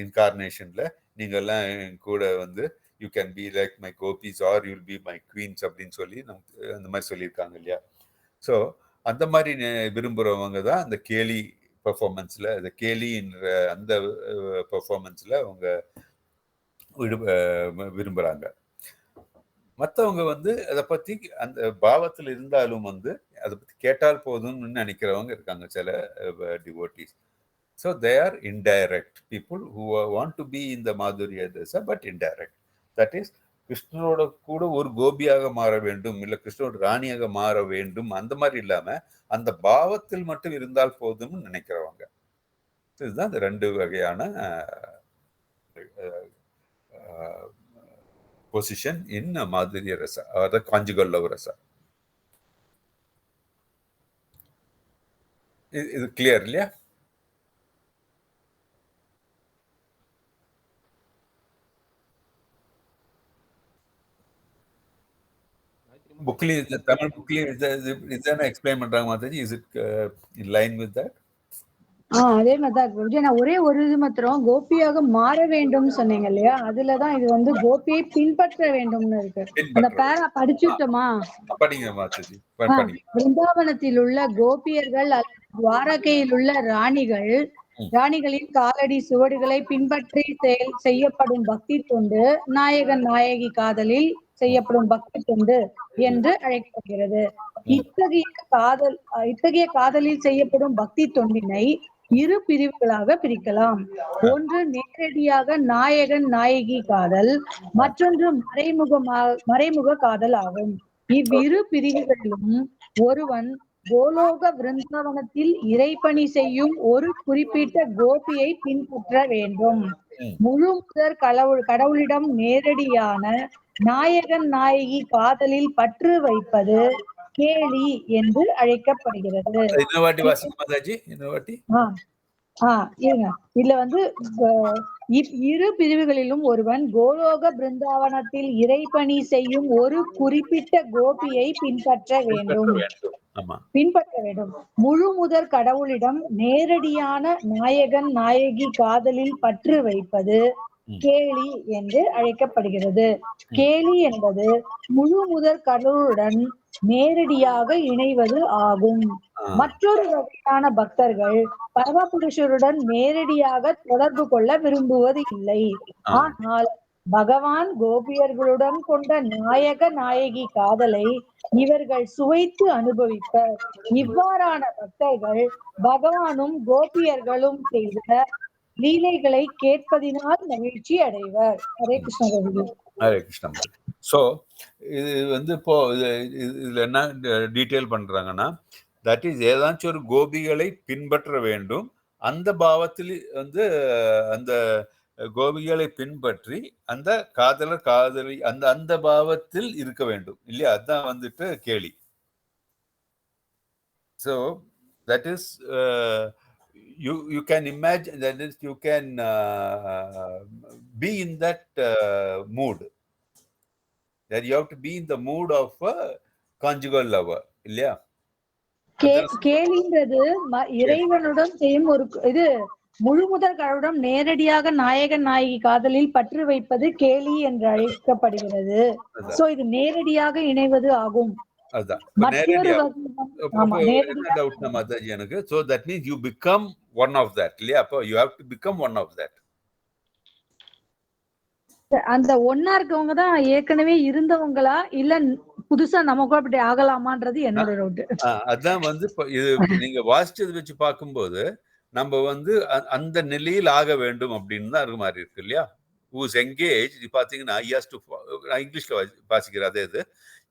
இன்கார்னேஷன்ல நீங்க எல்லாம் கூட வந்து you can be like my gopis or you'll be my queens அப்படின்னு சொல்லி அந்த மாதிரி சொல்லியிருக்காங்க இல்லையா? ஸோ அந்த மாதிரி விரும்புறவங்க தான் அந்த கேலி பர்ஃபார்மன்ஸ்ல, அந்த கேலின்ற அந்த பர்ஃபார்மன்ஸ்ல அவங்க விரும்புறாங்க. மற்றவங்க வந்து அதை பத்தி அந்த பாவத்தில் இருந்தாலும் வந்து அதை பத்தி கேட்டால் போதும்னு நினைக்கிறவங்க இருக்காங்க சில devotees. So they are indirect people who want to be in the மாதுரிய தசா, பட் இன்டைரக்ட். தட் இஸ் கிருஷ்ணரோட கூட ஒரு கோபியாக மாற வேண்டும், இல்லை கிருஷ்ணரோட ராணியாக மாற வேண்டும், அந்த மாதிரி இல்லாம அந்த பாவத்தில் மட்டும் இருந்தால் போதும்னு நினைக்கிறவங்க. இதுதான் இந்த ரெண்டு வகையான position in Madhurya Rasa or the conjugal love rasa. Is it clear? Yeah. Bookly, the Tamil bookly is that explain பண்றாங்க Mataji? Is it in line with that? அதே மாதிரிதான். நான் ஒரே ஒரு இது மாத்திரம், கோபியாக மாற வேண்டும் சொன்னீங்க இல்லையா, அதுலதான் இது வந்து கோபியை பின்பற்ற வேண்டும்னு இருக்கு. அந்த பேரா படிச்சுட்டோமா? படிங்க மாதாஜி. பிருந்தாவனத்தில் உள்ள கோபியர்கள் அல்லது துவாரகையில் உள்ள ராணிகளின் காலடி சுவடுகளை பின்பற்றி செய்யப்படும் பக்தி தொண்டு நாயகன் நாயகி காதலில் செய்யப்படும் பக்தி தொண்டு என்று அழைக்கப்படுகிறது. இத்தகைய காதலில் செய்யப்படும் பக்தி தொண்டினை இரு பிரிவுகளாக பிரிக்கலாம். ஒன்று நேரடியாக நாயகன் நாயகி காதல், மற்றொன்று மறைமுக காதல் ஆகும். இவ்விரு பிரிவுகளிலும் ஒருவன் கோலோக விருந்தாவனத்தில் இறைப்பணி செய்யும் ஒரு குறிப்பிட்ட கோபியை பின்பற்ற வேண்டும். முழு முதற் கடவுளிடம் நேரடியான நாயகன் நாயகி காதலில் பற்று வைப்பது கேலி என்று அழைக்கப்படுகிறது. இதுல வந்து இரு பிரிவுகளிலும் ஒருவன் கோலோக பிருந்தாவனத்தில் இறைப்பணி செய்யும் ஒரு குறிப்பிட்ட கோபியை பின்பற்ற வேண்டும். முழு முதற் கடவுளிடம் நேரடியான நாயகன் நாயகி காதலில் பற்று வைப்பது கேலி என்று அழைக்கப்படுகிறது. கேலி என்பது முழு முதற் கடவுளுடன் நேரடியாக இணைவது ஆகும். மற்றொரு வகையான பக்தர்கள் பரமபுருஷருடன் நேரடியாக தொடர்பு கொள்ள விரும்புவது இல்லை. ஆனால் பகவான் கோபியர்களுடன் கொண்ட நாயக நாயகி காதலை இவர்கள் சுவைத்து அனுபவிப்பர். இவ்வாறான பக்தர்கள் பகவானும் கோபியர்களும் செய்த லீலைகளை கேட்பதினால் மகிழ்ச்சி அடைவர். ஹரே கிருஷ்ண. ஹரே கிருஷ்ணா. ஸோ இது வந்து இப்போ இதுல என்ன டீட்டெயில் பண்றாங்கன்னா, தட் இஸ் ஏதாச்சும் ஒரு கோபிகளை பின்பற்ற வேண்டும். அந்த பாவத்தில் வந்து அந்த கோபிகளை பின்பற்றி அந்த காதலர் காதலி அந்த அந்த பாவத்தில் இருக்க வேண்டும் இல்லையா? அதுதான் வந்துட்டு கேலி. So that is you can imagine, that is you can be in that mood, that you have to be in the mood of a conjugal lover இல்லையா? கேலின்றது இறைவனுடன் செய்யும் ஒரு இது முழு முதற் கடவுளிடம் நேரடியாக நாயகன் நாயகி காதலில் பற்று வைப்பது கேலி என்று அழைக்கப்படுகிறது. சோ இது நேரடியாக இணைவது ஆகும். எனக்கு so that means you become one of that இல்லையா? அப்போ you have to become one of that. அந்த ஒன்னா இருக்கவங்க தான் ஏற்கனவே இருந்தவங்களா இல்ல புதுசா நமக்கு அப்படி ஆகலாமான்றது என்னோட டவுட். அதான் வந்து இது நீங்க வாசிச்சது வச்சு பார்க்கும்போது நம்ம வந்து அந்த நிலையில் ஆக வேண்டும் அப்படின்னு தான் இருக்கு மாதிரி இருக்கு இல்லையா? who is engaged பாத்தீங்கன்னா he has to, இங்கிலீஷ்ல வாசிக்கிற அதே இது,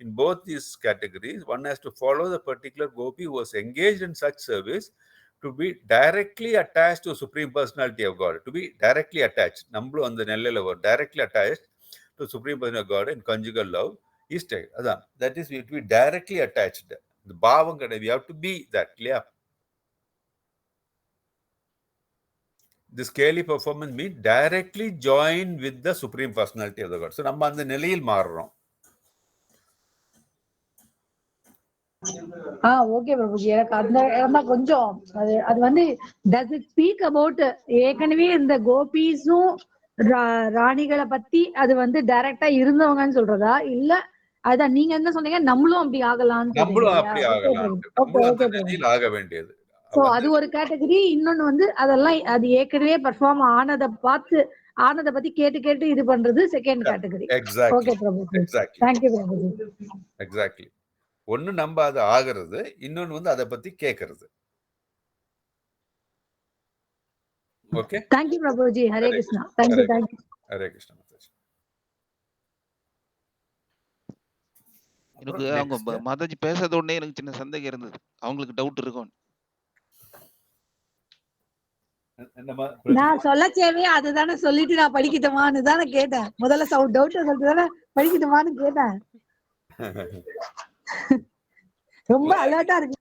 in both these categories one has to follow the particular gopi who was engaged in such service to be directly attached to Supreme Personality of God, to be directly attached. நம்மளும் அந்த நிலையில directly attached to Supreme Personality of God in conjugal love is அதான், that is to be directly attached. the பாவம் கிடையாது, we have to be that இல்லையா? This Kali performance means directly join with the Supreme Personality of the God. So நம்ம அந்த நிலையில் மாறுறோம். Okay Prabhuji, எனக்கு அந்த கொஞ்சம் அது வந்து does it speak about ஏற்கனவே இந்த கோபிஸும் ராணிகளை பத்தி அது வந்து டைரக்டா இருந்தவங்கன்னு சொல்றதா, இல்ல அதான் நீங்க என்ன சொன்னீங்க நம்மளும் அப்படி ஆகலாம்னு? நம்மளும் அப்படி ஆகலாம், ஆக வேண்டியது. சோ அது ஒரு கேட்டகரி. இன்னொன்னு வந்து அதெல்லாம் அது ஏற்கனவே பெர்ஃபார்ம் ஆனதை பத்தி கேட்டு இது பண்றது second category. Okay Prabhuji, thank you Prabhuji. Exactly. ஒன்னு நம்ம அது ஆகிறது, இன்னொன்னு வந்து அதை பத்தி கேட்கறது. Okay, thank you Prabhuji. Hare Krishna. Thank you. Hare Krishna. எனக்கு அவங்க மாதாஜி பேசாத உடனே எனக்கு சின்ன சந்தேகம் இருந்தது, அவங்களுக்கு டவுட் இருக்கும். நான் சொல்ல தேவையே அதுதானே சொல்லிட்டு நான் படிக்கட்டுமான்னு தானே கேட்டேன். முதல்ல டவுட் சொல்லிட்டு தானே படிக்கட்டுமான்னு கேட்டேன். ரொம்ப அலர்ட்டா இருக்கு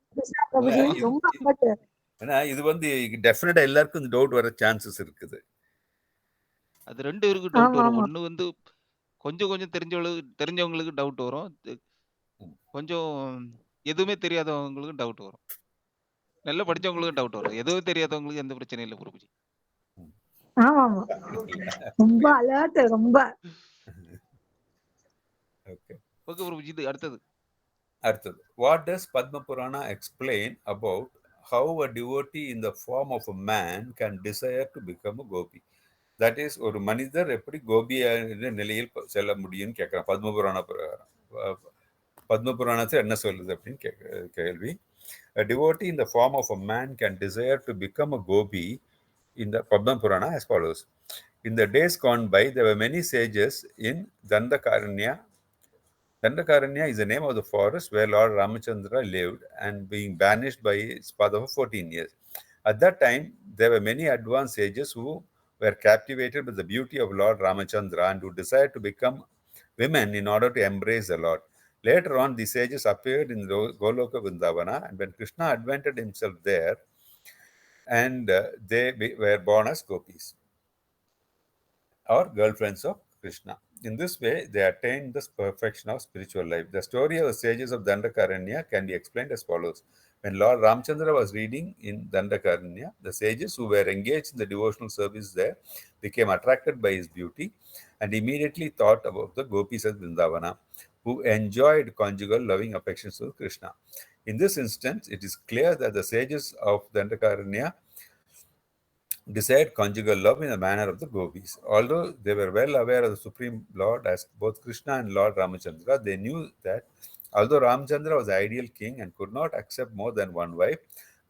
பிரபுஜி, ரொம்ப அலர்ட். ஏன்னா இது வந்து டெஃபினட்டா எல்லாருக்கும் இந்த டவுட் வர சான்சஸ் இருக்குது. அது ரெண்டு பேருக்கு டவுட் வரும். ஒண்ணு வந்து கொஞ்சம் தெரிஞ்சவங்களுக்கு டவுட் வரும், கொஞ்சம் எதுவுமே தெரியாதவங்களுக்கு டவுட் வரும், நல்லா படிச்சவங்களுக்கு டவுட் வரும். எதுவும் தெரியாதவங்களுக்கு எந்த பிரச்சனையும் இல்லை பிரபுஜி. ஆமா, ரொம்ப அலர்ட், ரொம்ப. ஓகே பிரபுஜி, இது அடுத்தது. What does Padma Purana explain about how a devotee in the form of a man can desire to become a gopi? That is, ஒரு மனிதர் எப்படி கோபிய நிலையில் செல்ல முடியும்னு கேட்கிறான் பத்மபுராண பிரகாரம். பத்ம புராணத்தில் என்ன சொல்லுது அப்படின்னு கேள்வி. A devotee in the form of a man can desire to become a gopi in the Padma Purana as follows. In the days gone by, there were many sages in Dandakaranya. Dandakaranya is the name of the forest where Lord Ramachandra lived and being banished by his father for 14 years. At that time, there were many advanced sages who were captivated with the beauty of Lord Ramachandra and who desired to become women in order to embrace the Lord. Later on, the sages appeared in Goloka Vrindavana, and when Krishna advented himself there, and they were born as gopis or girlfriends of Krishna. In this way, they attained the perfection of spiritual life. The story of the sages of Dandakaranya can be explained as follows. When Lord Ramchandra was reading in Dandakaranya, the sages who were engaged in the devotional service there became attracted by his beauty and immediately thought about the gopis of Vrindavana, who enjoyed conjugal loving affections with Krishna. In this instance, it is clear that the sages of Dandakaranya desired conjugal love in the manner of the gopis. Although they were well aware of the Supreme Lord as both Krishna and Lord Ramachandra, they knew that although Ramachandra was the ideal king and could not accept more than one wife,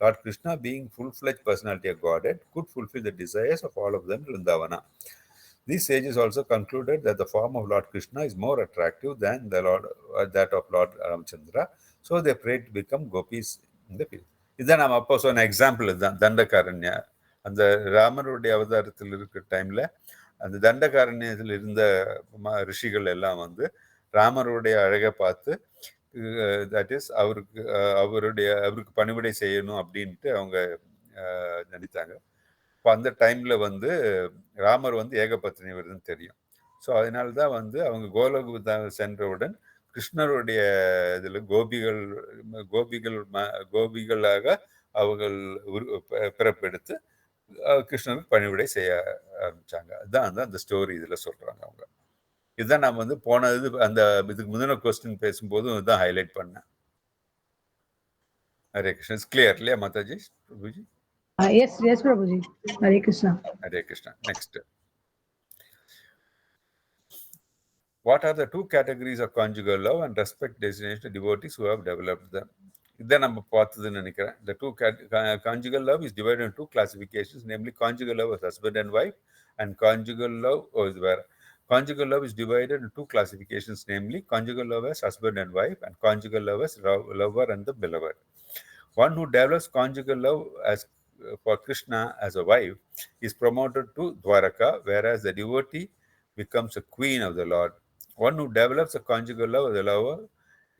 Lord Krishna, being full-fledged personality of Godhead, could fulfill the desires of all of them in Vrindavana. These sages also concluded that the form of Lord Krishna is more attractive than the that of Lord Ramachandra, so they prayed to become gopis in the field. இதுதான் நம்ம அப்போ சொன்ன example இதுதான் தண்டகாரண்யா. அந்த ராமருடைய அவதாரத்தில் இருக்கிற டைம்ல அந்த தண்டகாரண்யத்தில் இருந்த ரிஷிகள் எல்லாம் வந்து ராமருடைய அழகை பார்த்து தட் இஸ் அவருக்கு பணிவிடை செய்யணும் அப்படின்ட்டு அவங்க நினைத்தாங்க. இப்போ அந்த டைம்ல வந்து ராமர் வந்து ஏகபத்தினி வருதுன்னு தெரியும். ஸோ அதனால்தான் வந்து அவங்க கோலோக சென்றவுடன் கிருஷ்ணருடைய இதில் கோபிகளாக அவர்கள் பிறப்பெடுத்து கிருஷ்ணருக்கு பணிவிடை செய்ய ஆரம்பிச்சாங்க. அதுதான் அந்த ஸ்டோரி இதில் சொல்றாங்க அவங்க. இதுதான் நான் வந்து போனது அந்த இதுக்கு முந்தின கொஸ்டின் பேசும்போதும் இதுதான் ஹைலைட் பண்ணேன். ஹரே கிருஷ்ணா. இட்ஸ் கிளியர் இல்லையா Mataji? Prabhuji? Yes, Prabhuji. Hare Krishna. Hare Krishna. Next. What are the two categories of conjugal love and respect destination to devotees who have developed them? இதான் நம்ம பார்த்ததுன்னு நினைக்கிறேன். The two conjugal love is divided into two classifications, namely conjugal love as husband and wife and conjugal love Conjugal love is divided into two classifications, namely conjugal love as husband and wife and conjugal love as lover and the beloved. One who develops conjugal love as for Krishna as a wife is promoted to Dwaraka, whereas the devotee becomes a queen of the Lord. One who develops a conjugal love as a lover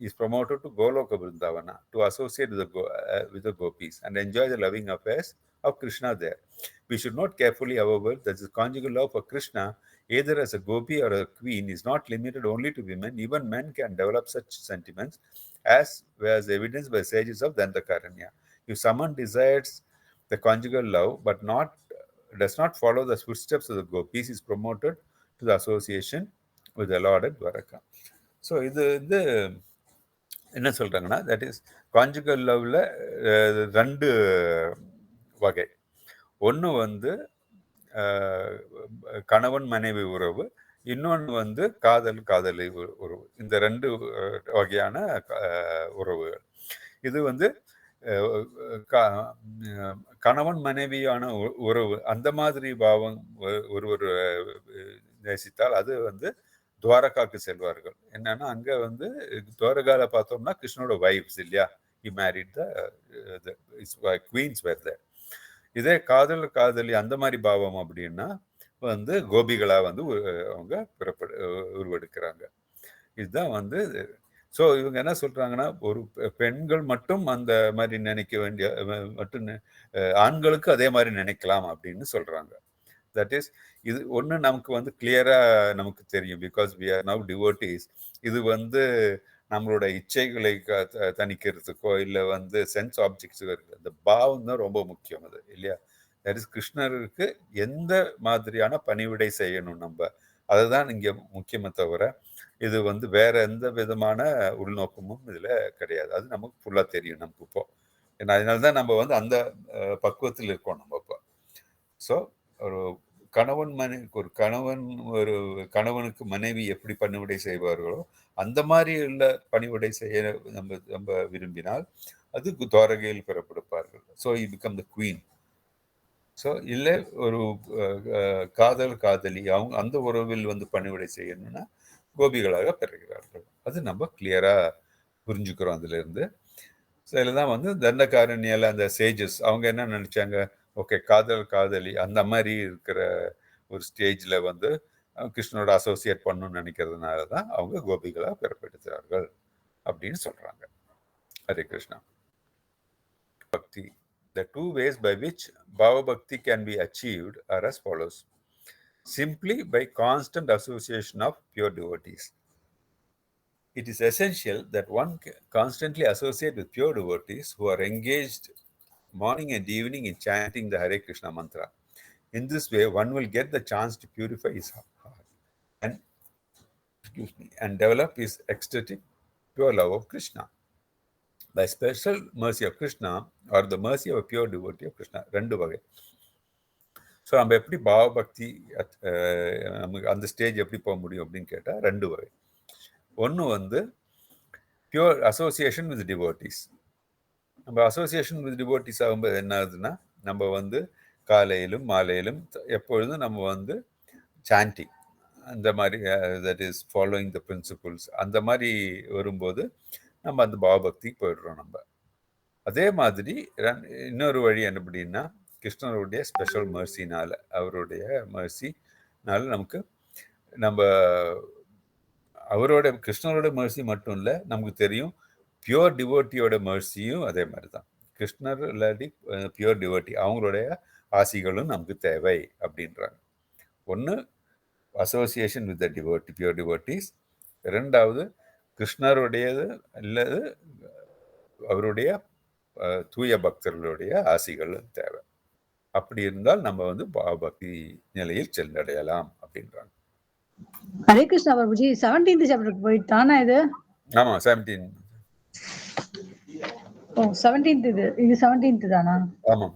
is promoted to Goloka Vrindavana to associate with the gopis and enjoy the loving affairs of Krishna there. We should note carefully, however, that the conjugal love for Krishna, either as a gopi or a queen, is not limited only to women. Even men can develop such sentiments, as was evidenced by sages of Dandakaranya. If someone desires the conjugal love but does not follow the footsteps of the gopis, is promoted to the association with the Lord at Dwaraka. So இது என்ன சொல்றாங்கன்னா, that is conjugal லவ்ல ரெண்டு வகை. ஒன்று வந்து கணவன் மனைவி உறவு, இன்னொன்று வந்து காதலி உறவு. இந்த ரெண்டு வகையான உறவுகள். இது வந்து கணவன் மனைவியான உறவு அந்த மாதிரி பாவம் ஒருவர் நேசித்தால் அது வந்து துவாரகாக்கு செல்வார்கள். என்னன்னா அங்க வந்து துவாரகால பார்த்தோம்னா கிருஷ்ணனோட வைஃப்ஸ் இல்லையா, he married the queens were there. இதே காதலி அந்த மாதிரி பாவம் அப்படின்னா வந்து கோபிகளா வந்து அவங்க உருவெடுக்கிறாங்க. இதுதான் வந்து ஸோ இவங்க என்ன சொல்றாங்கன்னா, ஒரு பெண்கள் மட்டும் அந்த மாதிரி நினைக்க வேண்டிய மட்டும் ஆண்களுக்கு அதே மாதிரி நினைக்கலாம் அப்படின்னு சொல்றாங்க. தட் இஸ் இது ஒன்று நமக்கு வந்து கிளியரா நமக்கு தெரியும், because we are now devotees. இது வந்து நம்மளோட இச்சைகளை தணிக்கிறதுக்கோ இல்லை வந்து சென்ஸ் ஆப்ஜெக்ட்ஸுக்கோ இருக்குது. அந்த பாவம் தான் ரொம்ப முக்கியம் அது இல்லையா. தட் இஸ் கிருஷ்ணருக்கு எந்த மாதிரியான பணிவிடை செய்யணும் நம்ம, அதுதான் இங்கே முக்கியமே தவிர இது வந்து வேற எந்த விதமான உள்நோக்கமும் இதில் கிடையாது. அது நமக்கு ஃபுல்லாக தெரியும் நமக்கு இப்போ. ஏன்னா அதனால தான் நம்ம வந்து அந்த பக்குவத்தில் இருக்கோம் நம்ம இப்போ. ஸோ ஒரு கணவனுக்கு மனைவி எப்படி பணிவிடை செய்வார்களோ அந்த மாதிரி உள்ள பணிவிடை செய்ய நம்ம விரும்பினால் அது துவாரகையில் பிறப்பெடுப்பார்கள். So you become the queen. So இல்லை ஒரு காதலி அவங்க அந்த உறவில் பணிவிடை செய்யணும்னா கோபிகளாக பிறகுகிறார்கள். அது நம்ம கிளியரா புரிஞ்சுக்கிறோம் அதுல இருந்து. ஸோ இதில் தான் தண்டகாரண்யால அந்த சேஜஸ் அவங்க என்ன நினைச்சாங்க, ஓகே காதலி அந்த மாதிரி இருக்கிற ஒரு ஸ்டேஜ்ல கிருஷ்ணனோட அசோசியேட் பண்ணணும்னு நினைக்கிறதுனால தான் அவங்க கோபிகளாக பிறப்பெடுத்தார்கள் அப்படின்னு சொல்றாங்க. ஹரே கிருஷ்ணா. பக்தி. The two ways by which Bhava Bhakti can be achieved are as follows. Simply by constant association of pure devotees. It is essential that one constantly associate with pure devotees who are engaged morning and evening in chanting the Hare Krishna mantra. In this way, one will get the chance to purify his heart and develop his ecstatic pure love of Krishna. By special mercy of Krishna or the mercy of a pure devotee of Krishna. ரெண்டு வகை. So நம்ம எப்படி பாவ பக்தி நமக்கு அந்த stage எப்படி போக முடியும் அப்படின்னு கேட்டால் ரெண்டு வகை. ஒன்று பியூர் அசோசியேஷன் வித் டிவோட்டிஸ். நம்ம அசோசியேஷன் வித் டிவோட்டிஸ் ஆகும்போது என்ன ஆகுதுன்னா, நம்ம காலையிலும் மாலையிலும் எப்பொழுதும் நம்ம சாண்டிங் அந்த மாதிரி, that is following the principles, அந்த மாதிரி வரும்போது நம்ம அந்த பாவபக்திக்கு போயிடுறோம். நம்ம அதே மாதிரி இன்னொரு வழி என்ன அப்படின்னா, கிருஷ்ணருடைய ஸ்பெஷல் மர்சினால, அவருடைய மர்சினால நம்ம அவரோட கிருஷ்ணரோட மர்சி மட்டும் இல்லை, நமக்கு தெரியும் பியூர் டிவோட்டியோட மர்சியும் அதே மாதிரி தான். கிருஷ்ணர் இல்லாட்டி பியூர் டிவோட்டி அவங்களுடைய ஆசிகளும் நமக்கு தேவை அப்படின்றாங்க. ஒன்று association with the devotee, pure devotees. ரெண்டாவது கிருஷ்ணருடையது அல்லது அவருடைய தூய பக்தர்களுடைய ஆசிகள் தேவை. அப்படி இருந்தால் நம்ம பாவபக்தி நிலையில் சென்றடையலாம் அப்படின்றாங்க. ஹரே கிருஷ்ணா பிரபுஜி. 17th சாப்டருக்கு போயிட்டானா இது? ஆமா 17. ஓ 17th இது 17th தானா? ஆமா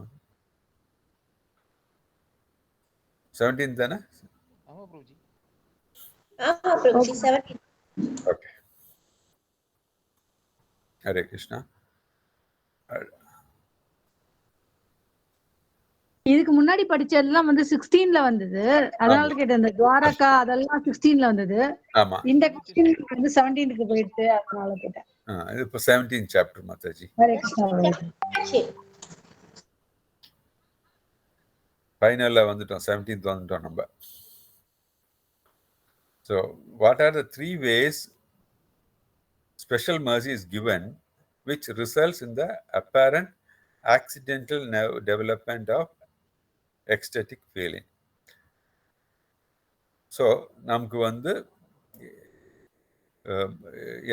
17th தானே? ஆமா பிரபுஜி. ஆமா பிரபுஜி 17. ஓகே. ஹரே கிருஷ்ணா. இதுக்கு முன்னாடி படிச்சதெல்லாம் 16ல வந்தது. அதனால கேட்டேன். இந்த துவாரகா அதெல்லாம் 16ல வந்தது. ஆமா. இந்த क्वेश्चन 17க்கு போயிடுச்சு, அதனால கேட்டேன். இது இப்போ 17th சாப்டர் மாதாஜி. ஹரே கிருஷ்ணா. ஃபைனல்ல வந்துட்டோம், 17th வந்துட்டோம் நம்ம. So what are the three ways special mercy is given which results in the apparent accidental development of ecstatic feeling? So நமக்கு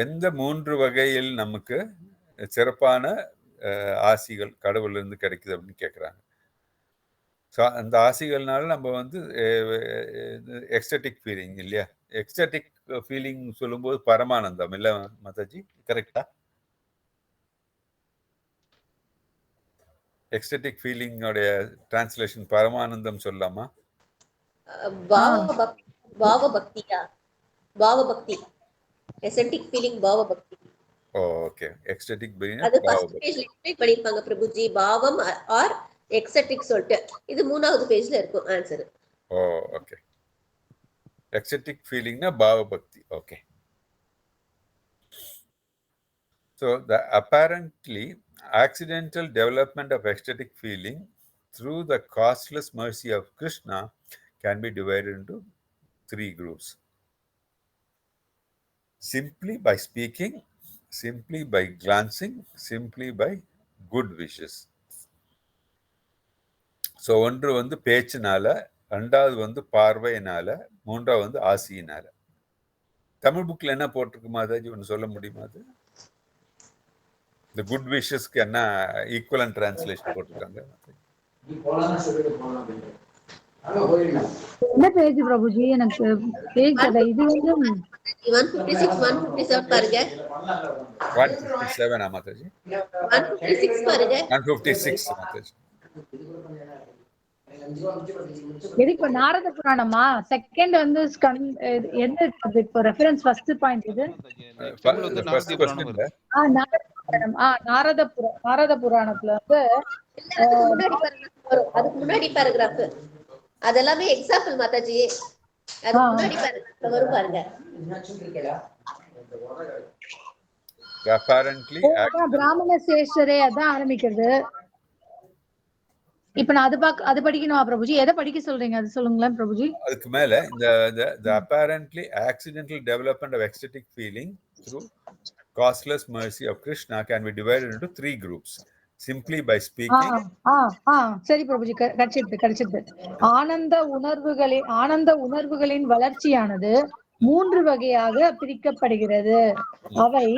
எந்த 3 வகையில் நமக்கு சிறப்பான ஆசிகள் கடவுளிலிருந்து கிடைக்குது அப்படின்னு கேட்குறாங்க. ஸோ அந்த ஆசிகள்னால நம்ம எக்ஸ்டட்டிக் ஃபீலிங் இல்லையா? எக்ஸ்டட்டிக் ஃபீலிங் சொல்லும்போது பரமானந்தம் இல்லை மாதாஜி, கரெக்டா? எக்ஸ்டட்டிக் ஃபீலிங்கோடைய டிரான்ஸ்லேஷன் பரமானந்தம் சொல்லாமா? பாவபக்தி. எக்ஸ்டட்டிக் ஃபீலிங் பாவபக்தி. ஓகே. எக்ஸ்டட்டிக் ஃபீலிங் அது ஃபர்ஸ்ட் பேஜ்ல எக்ஸ்பிளைன் பண்ணிருப்பாங்க பிரபுஜி. பாவம் ஆர் எக்ஸ்டட்டிக் சொல்லிட்டு இது 3வது பேஜ்ல இருக்கும் ஆன்சர். ஓகே. எக்ஸ்டட்டிக் ஃபீலிங்னா பாவபக்தி. Okay. So the apparently accidental development of ecstatic feeling through the causeless mercy of Krishna can be divided into 3 groups. Simply by speaking, simply by glancing, simply by good wishes. So ஒன்று பேச்சினால, ரெண்டாவது பார்வையினால, மூன்றாவது ஆசியினால. தமிழ் புக்கில் என்ன போட்டிருக்கு மாதாஜி, ஒன்று சொல்ல முடியுமா? அது இந்த குட் விஷஸ்க்கு என்ன ஈக்குவலன்ட் டிரான்ஸ்லேஷன் போட்டிருக்காங்க? என்ன பேஜ் பிரபுஜி? எனக்கு பேஜ் தெரியல. இது 156 157 பாருங்க. 157 மாதாஜி. 156 பாருங்க. 156 மாதாஜி. எது இப்ப நாரத புராணமா? செகண்ட் வந்து எந்த இப்போ ரெஃபரன்ஸ் ஃபர்ஸ்ட் பாயிண்ட் இது? எக்ஸாம்பிள் வந்து நாரதிய புராணம் வருது. நாரத புராணத்துல வந்து அதுக்கு முன்னாடி பேராகிராஃப் அதெல்லாமே எக்ஸாம்பிள் மாதாஜி. அதுக்கு முன்னாடி பேராகிராஃப்ல வரும் பாருங்க. apparently பிராமண சேஷரே அதான் ஆரம்பிக்கிறது. இப்ப நான் அது படிக்கணுமா பிரபுஜி? எதை படிக்க சொல்றீங்க அது சொல்லுங்களேன் பிரபுஜி. அதுக்கு மேல the apparently accidental development of ecstatic feeling through causeless mercy of Krishna can be divided into 3 groups simply by speaking. சரி பிரபுஜி, கிடைச்சிருது. ஆனந்த உணர்வுகளின் வளர்ச்சியானது 3 வகையாக பிரிக்கப்படுகிறது. அவை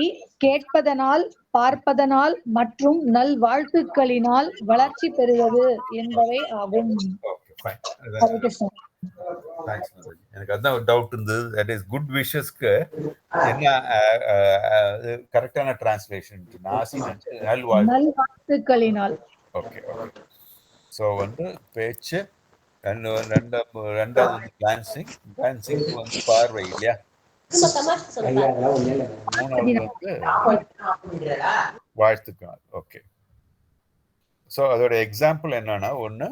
கேட்பதனால், பார்ப்பதனால் மற்றும் நல் வாழ்த்துக்களினால் வளர்ச்சி பெறுவது என்பவை ஆகும். எனக்கு அதான் ஒரு டவுட் இருந்தது. தட் இஸ் குட் விஷஸ்க்கு என்ன கரெக்டான டிரான்ஸ்லேஷன்? நல் வாழ்த்துக்களினால். ஓகே. ஸோ வந்து பேச்சு, ரெண்டாவது வந்து கிளான்சிங் வந்து பார்வை இல்லையா? மூணாவது வந்து வாழ்த்துக்கள். ஓகே. ஸோ அதோட எக்ஸாம்பிள் என்னன்னா, ஒண்ணு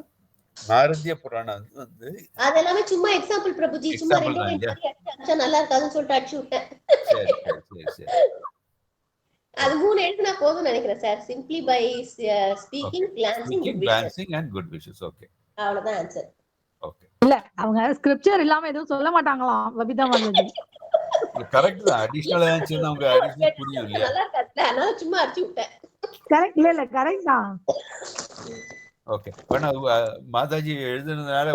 நாரதிய புராணம் வந்து அதெல்லாமே சும்மா எக்ஸாம்பிள் பிரபுஜி. சும்மா ரெண்டு அடிச்சா நல்லா இருக்காதுன்னு சொல்லிட்டு அடிச்சு விட்டேன். சரி. அது 3 எழுதுனா போதும்னு நினைக்கிறேன் sir. Simply by speaking, glancing and good wishes. Okay, அவ்வளவுதான் ஆன்சர். ஓகே. இல்ல, அவங்க ஸ்கிரிப்சர் இல்லாம எதுவும் சொல்ல மாட்டாங்களாம் பபிதா மாதாஜி. கரெக்ட் தான். அடிஷனல் ஆன்சர் அவங்க அடிஷனல் புரியும் இல்லையா? நல்லா இருக்காது, நான் சும்மா அடிச்சு விட்டேன். கரெக்ட் இல்ல கரெக்ட் தான். ஓகே. ஆனா மாதாஜி எழுதுனதுனால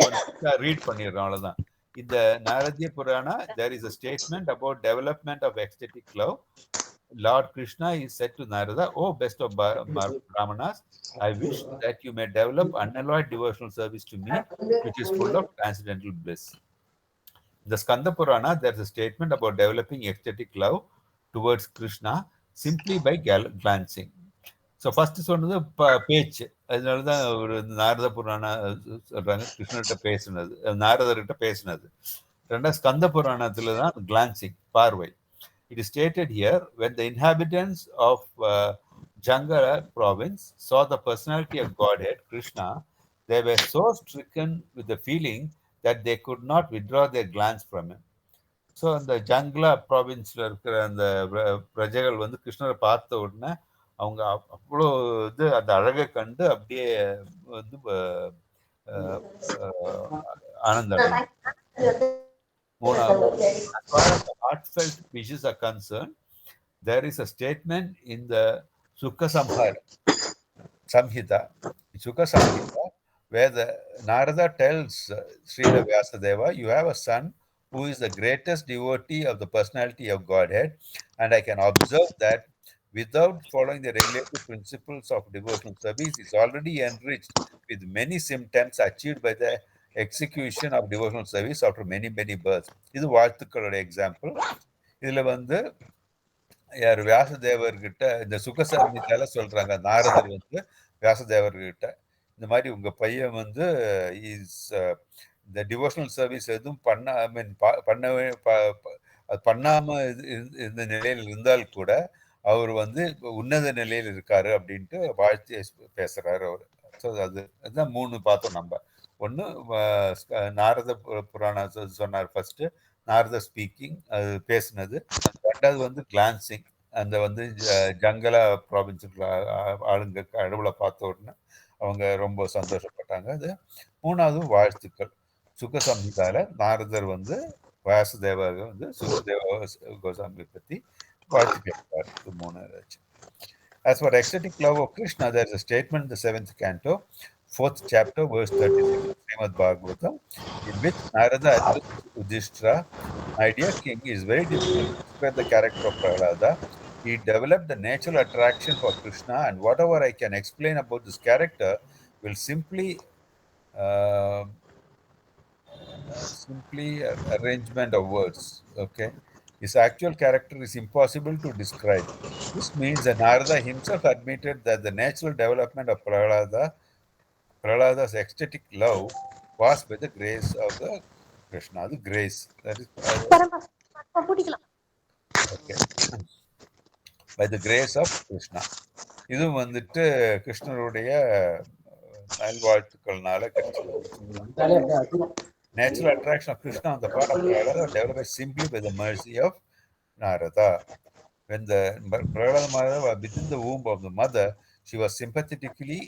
ரீட் பண்ணிடுறோம், அவ்வளவுதான். இந்த நாரதிய Purana, there is a statement about development of ecstatic love. Lord Krishna is said to Narada, "Oh, best of Brahmanas, I wish that you may develop unalloyed devotional service to me, which is full of transcendental bliss." In the Skanda Purana, there is a statement about developing ecstatic love towards Krishna simply by glancing. So first சொன்னது பேச்சு. அதனாலதான் ஒரு நாரத புராணா சொல்றாங்க, கிருஷ்ணர்கிட்ட பேசினது, நாரதர்கிட்ட பேசினது. ரெண்டாவது ஸ்கந்த புராணத்துல தான் கிளான்சிங், பார்வை. It is stated here, when the inhabitants of Jangala province saw the personality of Godhead, Krishna, they were so stricken with the feeling that they could not withdraw their glance from him. So அந்த ஜங்லா ப்ராவின்ஸ்ல இருக்கிற அந்த பிரஜைகள் வந்து கிருஷ்ணரை பார்த்த உடனே அவங்க அவ்வளோ இது அந்த அழகை கண்டு அப்படியே வந்து ஆனந்தம். மூணாவது, as far as the heartfelt wishes are concerned, there is a statement in the Sukha Samhita, where the Narada tells Srila Vyasadeva, "You have a son who is the greatest devotee of the personality of Godhead, and I can observe that without following the regulative principles of devotional service, is already enriched with many symptoms achieved by the execution of devotional service after many births." இது வாழ்த்துக்களோட example. இதுல வந்து யார் வியாசதேவர்கிட்ட இந்த சுகசம்ஹிதால சொல்றாங்க, நாரதர் வந்து வியாசதேவர்கிட்ட இந்த மாதிரி உங்க பையன் வந்து இந்த டிவோஷனல் சர்வீஸ் எதுவும் பண்ணாம இந்த நிலையில் இருந்தால் கூட அவர் வந்து உன்னத நிலையில் இருக்காரு அப்படின்ட்டு வாழ்த்து பேசுறாரு அவர். ஸோ அதுதான் 3 பார்த்தோம் நம்ம. ஒன்று நாரத புராண சொன்னார் ஃபர்ஸ்ட், நாரத ஸ்பீக்கிங், அது பேசுனது. ரெண்டாவது வந்து கிளான்சிங், அந்த வந்து ஜங்கலா ப்ராவின்ஸுக்கு ஆளுங்க கடவுளை பார்த்த உடனே அவங்க ரொம்ப சந்தோஷப்பட்டாங்க. அது மூணாவது வாழ்த்துக்கள். சுகசம்ஹிதால நாரதர் வந்து வாசுதேவர் வந்து சுகதேவ கோசாமி பத்தி வாழ்த்து கேட்பார். இது 3. As for ecstatic love of Krishna, there is a statement in the 7th canto, 4th chapter, verse 36 of Srimad Bhagavatam, in which Narada addresses Yudhishthira, "My dear king, it is very difficult to describe the character of Prahlada. He developed the natural attraction for Krishna, and whatever I can explain about this character will simply arrangement of words. Okay, his actual character is impossible to describe. This means that Narada himself admitted that the natural development of Prahlada Prahlada's ecstatic love was by the grace of the Krishna. The grace, that is okay. By the grace of Krishna. இது வந்துட்டு கிருஷ்ணருடைய நல்வாழ்த்துக்கள்னால கிடைச்சது. Natural attraction of Krishna on the part of Prahlada developed simply by the mercy of Narada. When the Prahlada mother was within the womb of the mother, she was sympathetically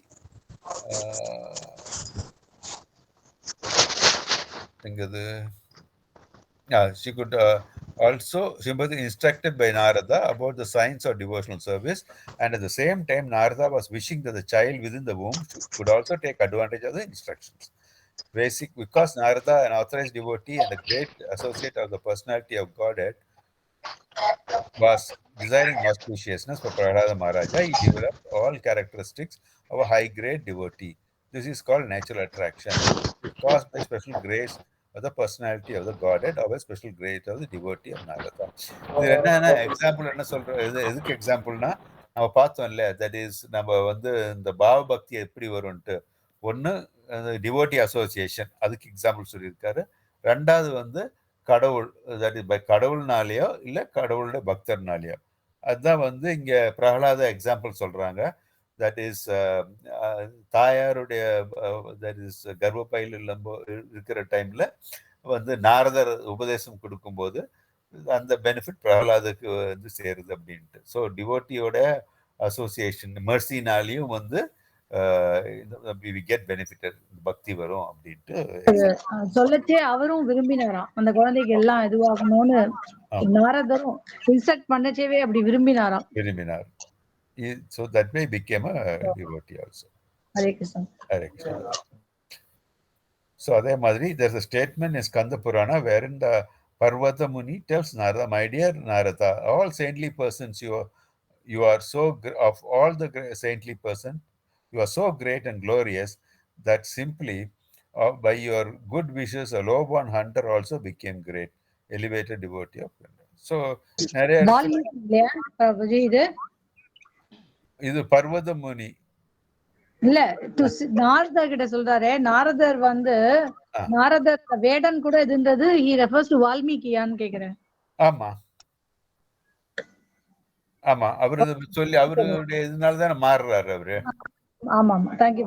she could also sympathetically instructed by Narada about the science of devotional service, and at the same time Narada was wishing that the child within the womb could also take advantage of the instructions. Because Narada, an authorized devotee and a great associate of the personality of Godhead, was desiring auspiciousness for Prahlada Maharaja, he developed all characteristics of a high-grade devotee. This is called natural attraction. It is caused by special grace of the personality of the Godhead or by special grace of the devotee of Narada. இது என்ன example என்ன சொல்றோம், எதுக்கு எக்ஸாம்பிள்னா நம்ம பார்த்தோம் இல்ல, that is நம்ம வந்து இந்த பாவ பக்தி எப்படி வரும்ட்டு, ஒன்று டிவோட்டி அசோசியேஷன், அதுக்கு எக்ஸாம்பிள் சொல்லியிருக்காரு. ரெண்டாவது வந்து கடவுள், தட் இஸ் பை கடவுள்னாலேயோ இல்லை கடவுளுடைய பக்தர்னாலேயோ. அதுதான் வந்து இங்க பிரகலாத எக்ஸாம்பிள் சொல்றாங்க. தட் இஸ் தாயாருடைய தட் இஸ் கர்ப்பப்பையில் இருக்கிற டைம்ல வந்து நாரதர் உபதேசம் கொடுக்கும்போது அந்த பெனிஃபிட் பிரகலாதுக்கு வந்து சேருது அப்படின்ட்டு. ஸோ டிவோட்டியோட அசோசியேஷன் மெர்சினாலையும் வந்து பக்தி வரும் அப்படின்ட்டு சொல்லச்சே அவரும் விரும்பினாராம் அந்த குழந்தைக்கு எல்லாம் இதுவாகணும்னு. நாரதரும் இன்ஸ்ட்ரக்ட் பண்ணச்சேவே அப்படி விரும்பினார். So that way became a devotee also. Hare Krishna. Hare Krishna. So அதே மாதிரி there's a statement in Skanda Purana wherein the Parvata Muni tells Narada, my dear Narada, all saintly persons you are so of all the saintly person, you are so great and glorious that simply by your good wishes a lowborn hunter also became great, elevated devotee of Krishna. So நிறைய இது பர்வத முனி இல்ல நாரதர் கிட்ட சொல்றாரு. நாரதர் வந்து நாரதர் வேடன் கூட இருந்தது. he refers to வால்மீகியான்னு கேக்குறேன். ஆமா ஆமா, அவரு சொல்லி அவருடைய இதனாலதானே மாறுறாரு அவரு. ஆமா ஆமா, தேங்க்யூ.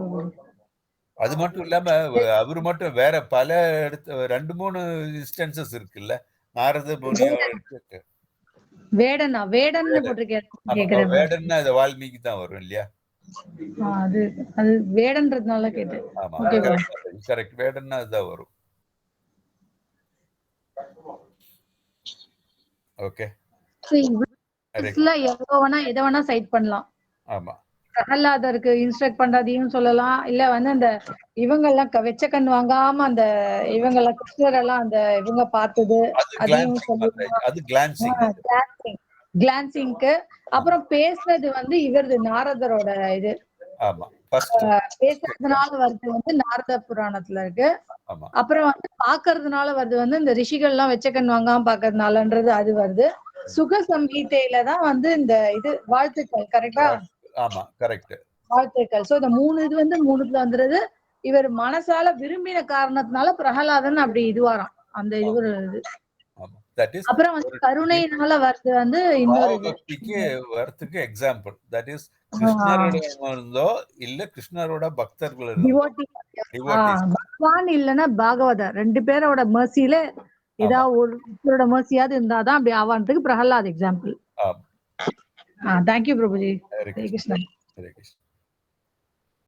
அது மட்டும் இல்லாம அவரு மட்டும் வேற பல இடத்து 2-3 இன்ஸ்டன்சஸ் இருக்குல்ல நாரத முனியோட. வேடன் போட்டிருக்கேன். வேடன்னா அது வால்மீகி தான் வரும் இல்லையா? அது வேடன்றதுனால கேட்டேன். ஆமா, கரெக்ட். வேடன்னா அதுதான் வரும். ஓகே, எதை வேணா சைட் பண்ணலாம். ஆமா, பிரகலாதருக்கு இன்ஸ்ட்ரக்ட் பண்றதையும் சொல்லலாம். இல்ல வந்து அந்த இவங்க எல்லாம் வெச்ச கண் வாங்காம அந்த இவங்க எல்லாம் கிருஷ்ணர் எல்லாம் அந்த இவங்க பார்த்தது அதையும் சொல்லலாம். கிளான்சிங்க்கு அப்புறம் பேசுறது வந்து இவரது நாரதரோட இது பேசுறதுனால வருது வந்து நாரத புராணத்துல இருக்கு. அப்புறம் வந்து பாக்குறதுனால வருது வந்து இந்த ரிஷிகள் எல்லாம் வெச்ச கண் வாங்காம பாக்குறதுனாலன்றது அது வருது. சுக சம்ஹீதையில தான் வந்து இந்த இது வாழ்த்துக்கள். கரெக்டா? ஆமா, கரெக்ட், வாழ்த்துக்கள். சோ இந்த 3 இது வந்து 3த்துல வந்துருது. இவர் மனசால விரும்பின காரணத்தினால பிரகலாதன் அப்படி இதுவாராம். அந்த இது ஒரு இது. அப்புறம் வந்து கருணையினால வருது வந்து இன்னொரு பக்திக்கு வரதுக்கு எக்ஸாம்பிள். தட் இஸ் கிருஷ்ணரோட இருந்தோ இல்ல கிருஷ்ணரோட பக்தர்கள் பகவான் இல்லன்னா பாகவதர் 2 பேரோட மர்சியில ஏதாவது ஒருத்தரோட மர்சியாவது இருந்தாதான் அப்படி ஆவான்றதுக்கு பிரகலாத் எக்ஸாம்பிள். தேங்க்யூ பிரபுஜி. ஹரே கிருஷ்ணா.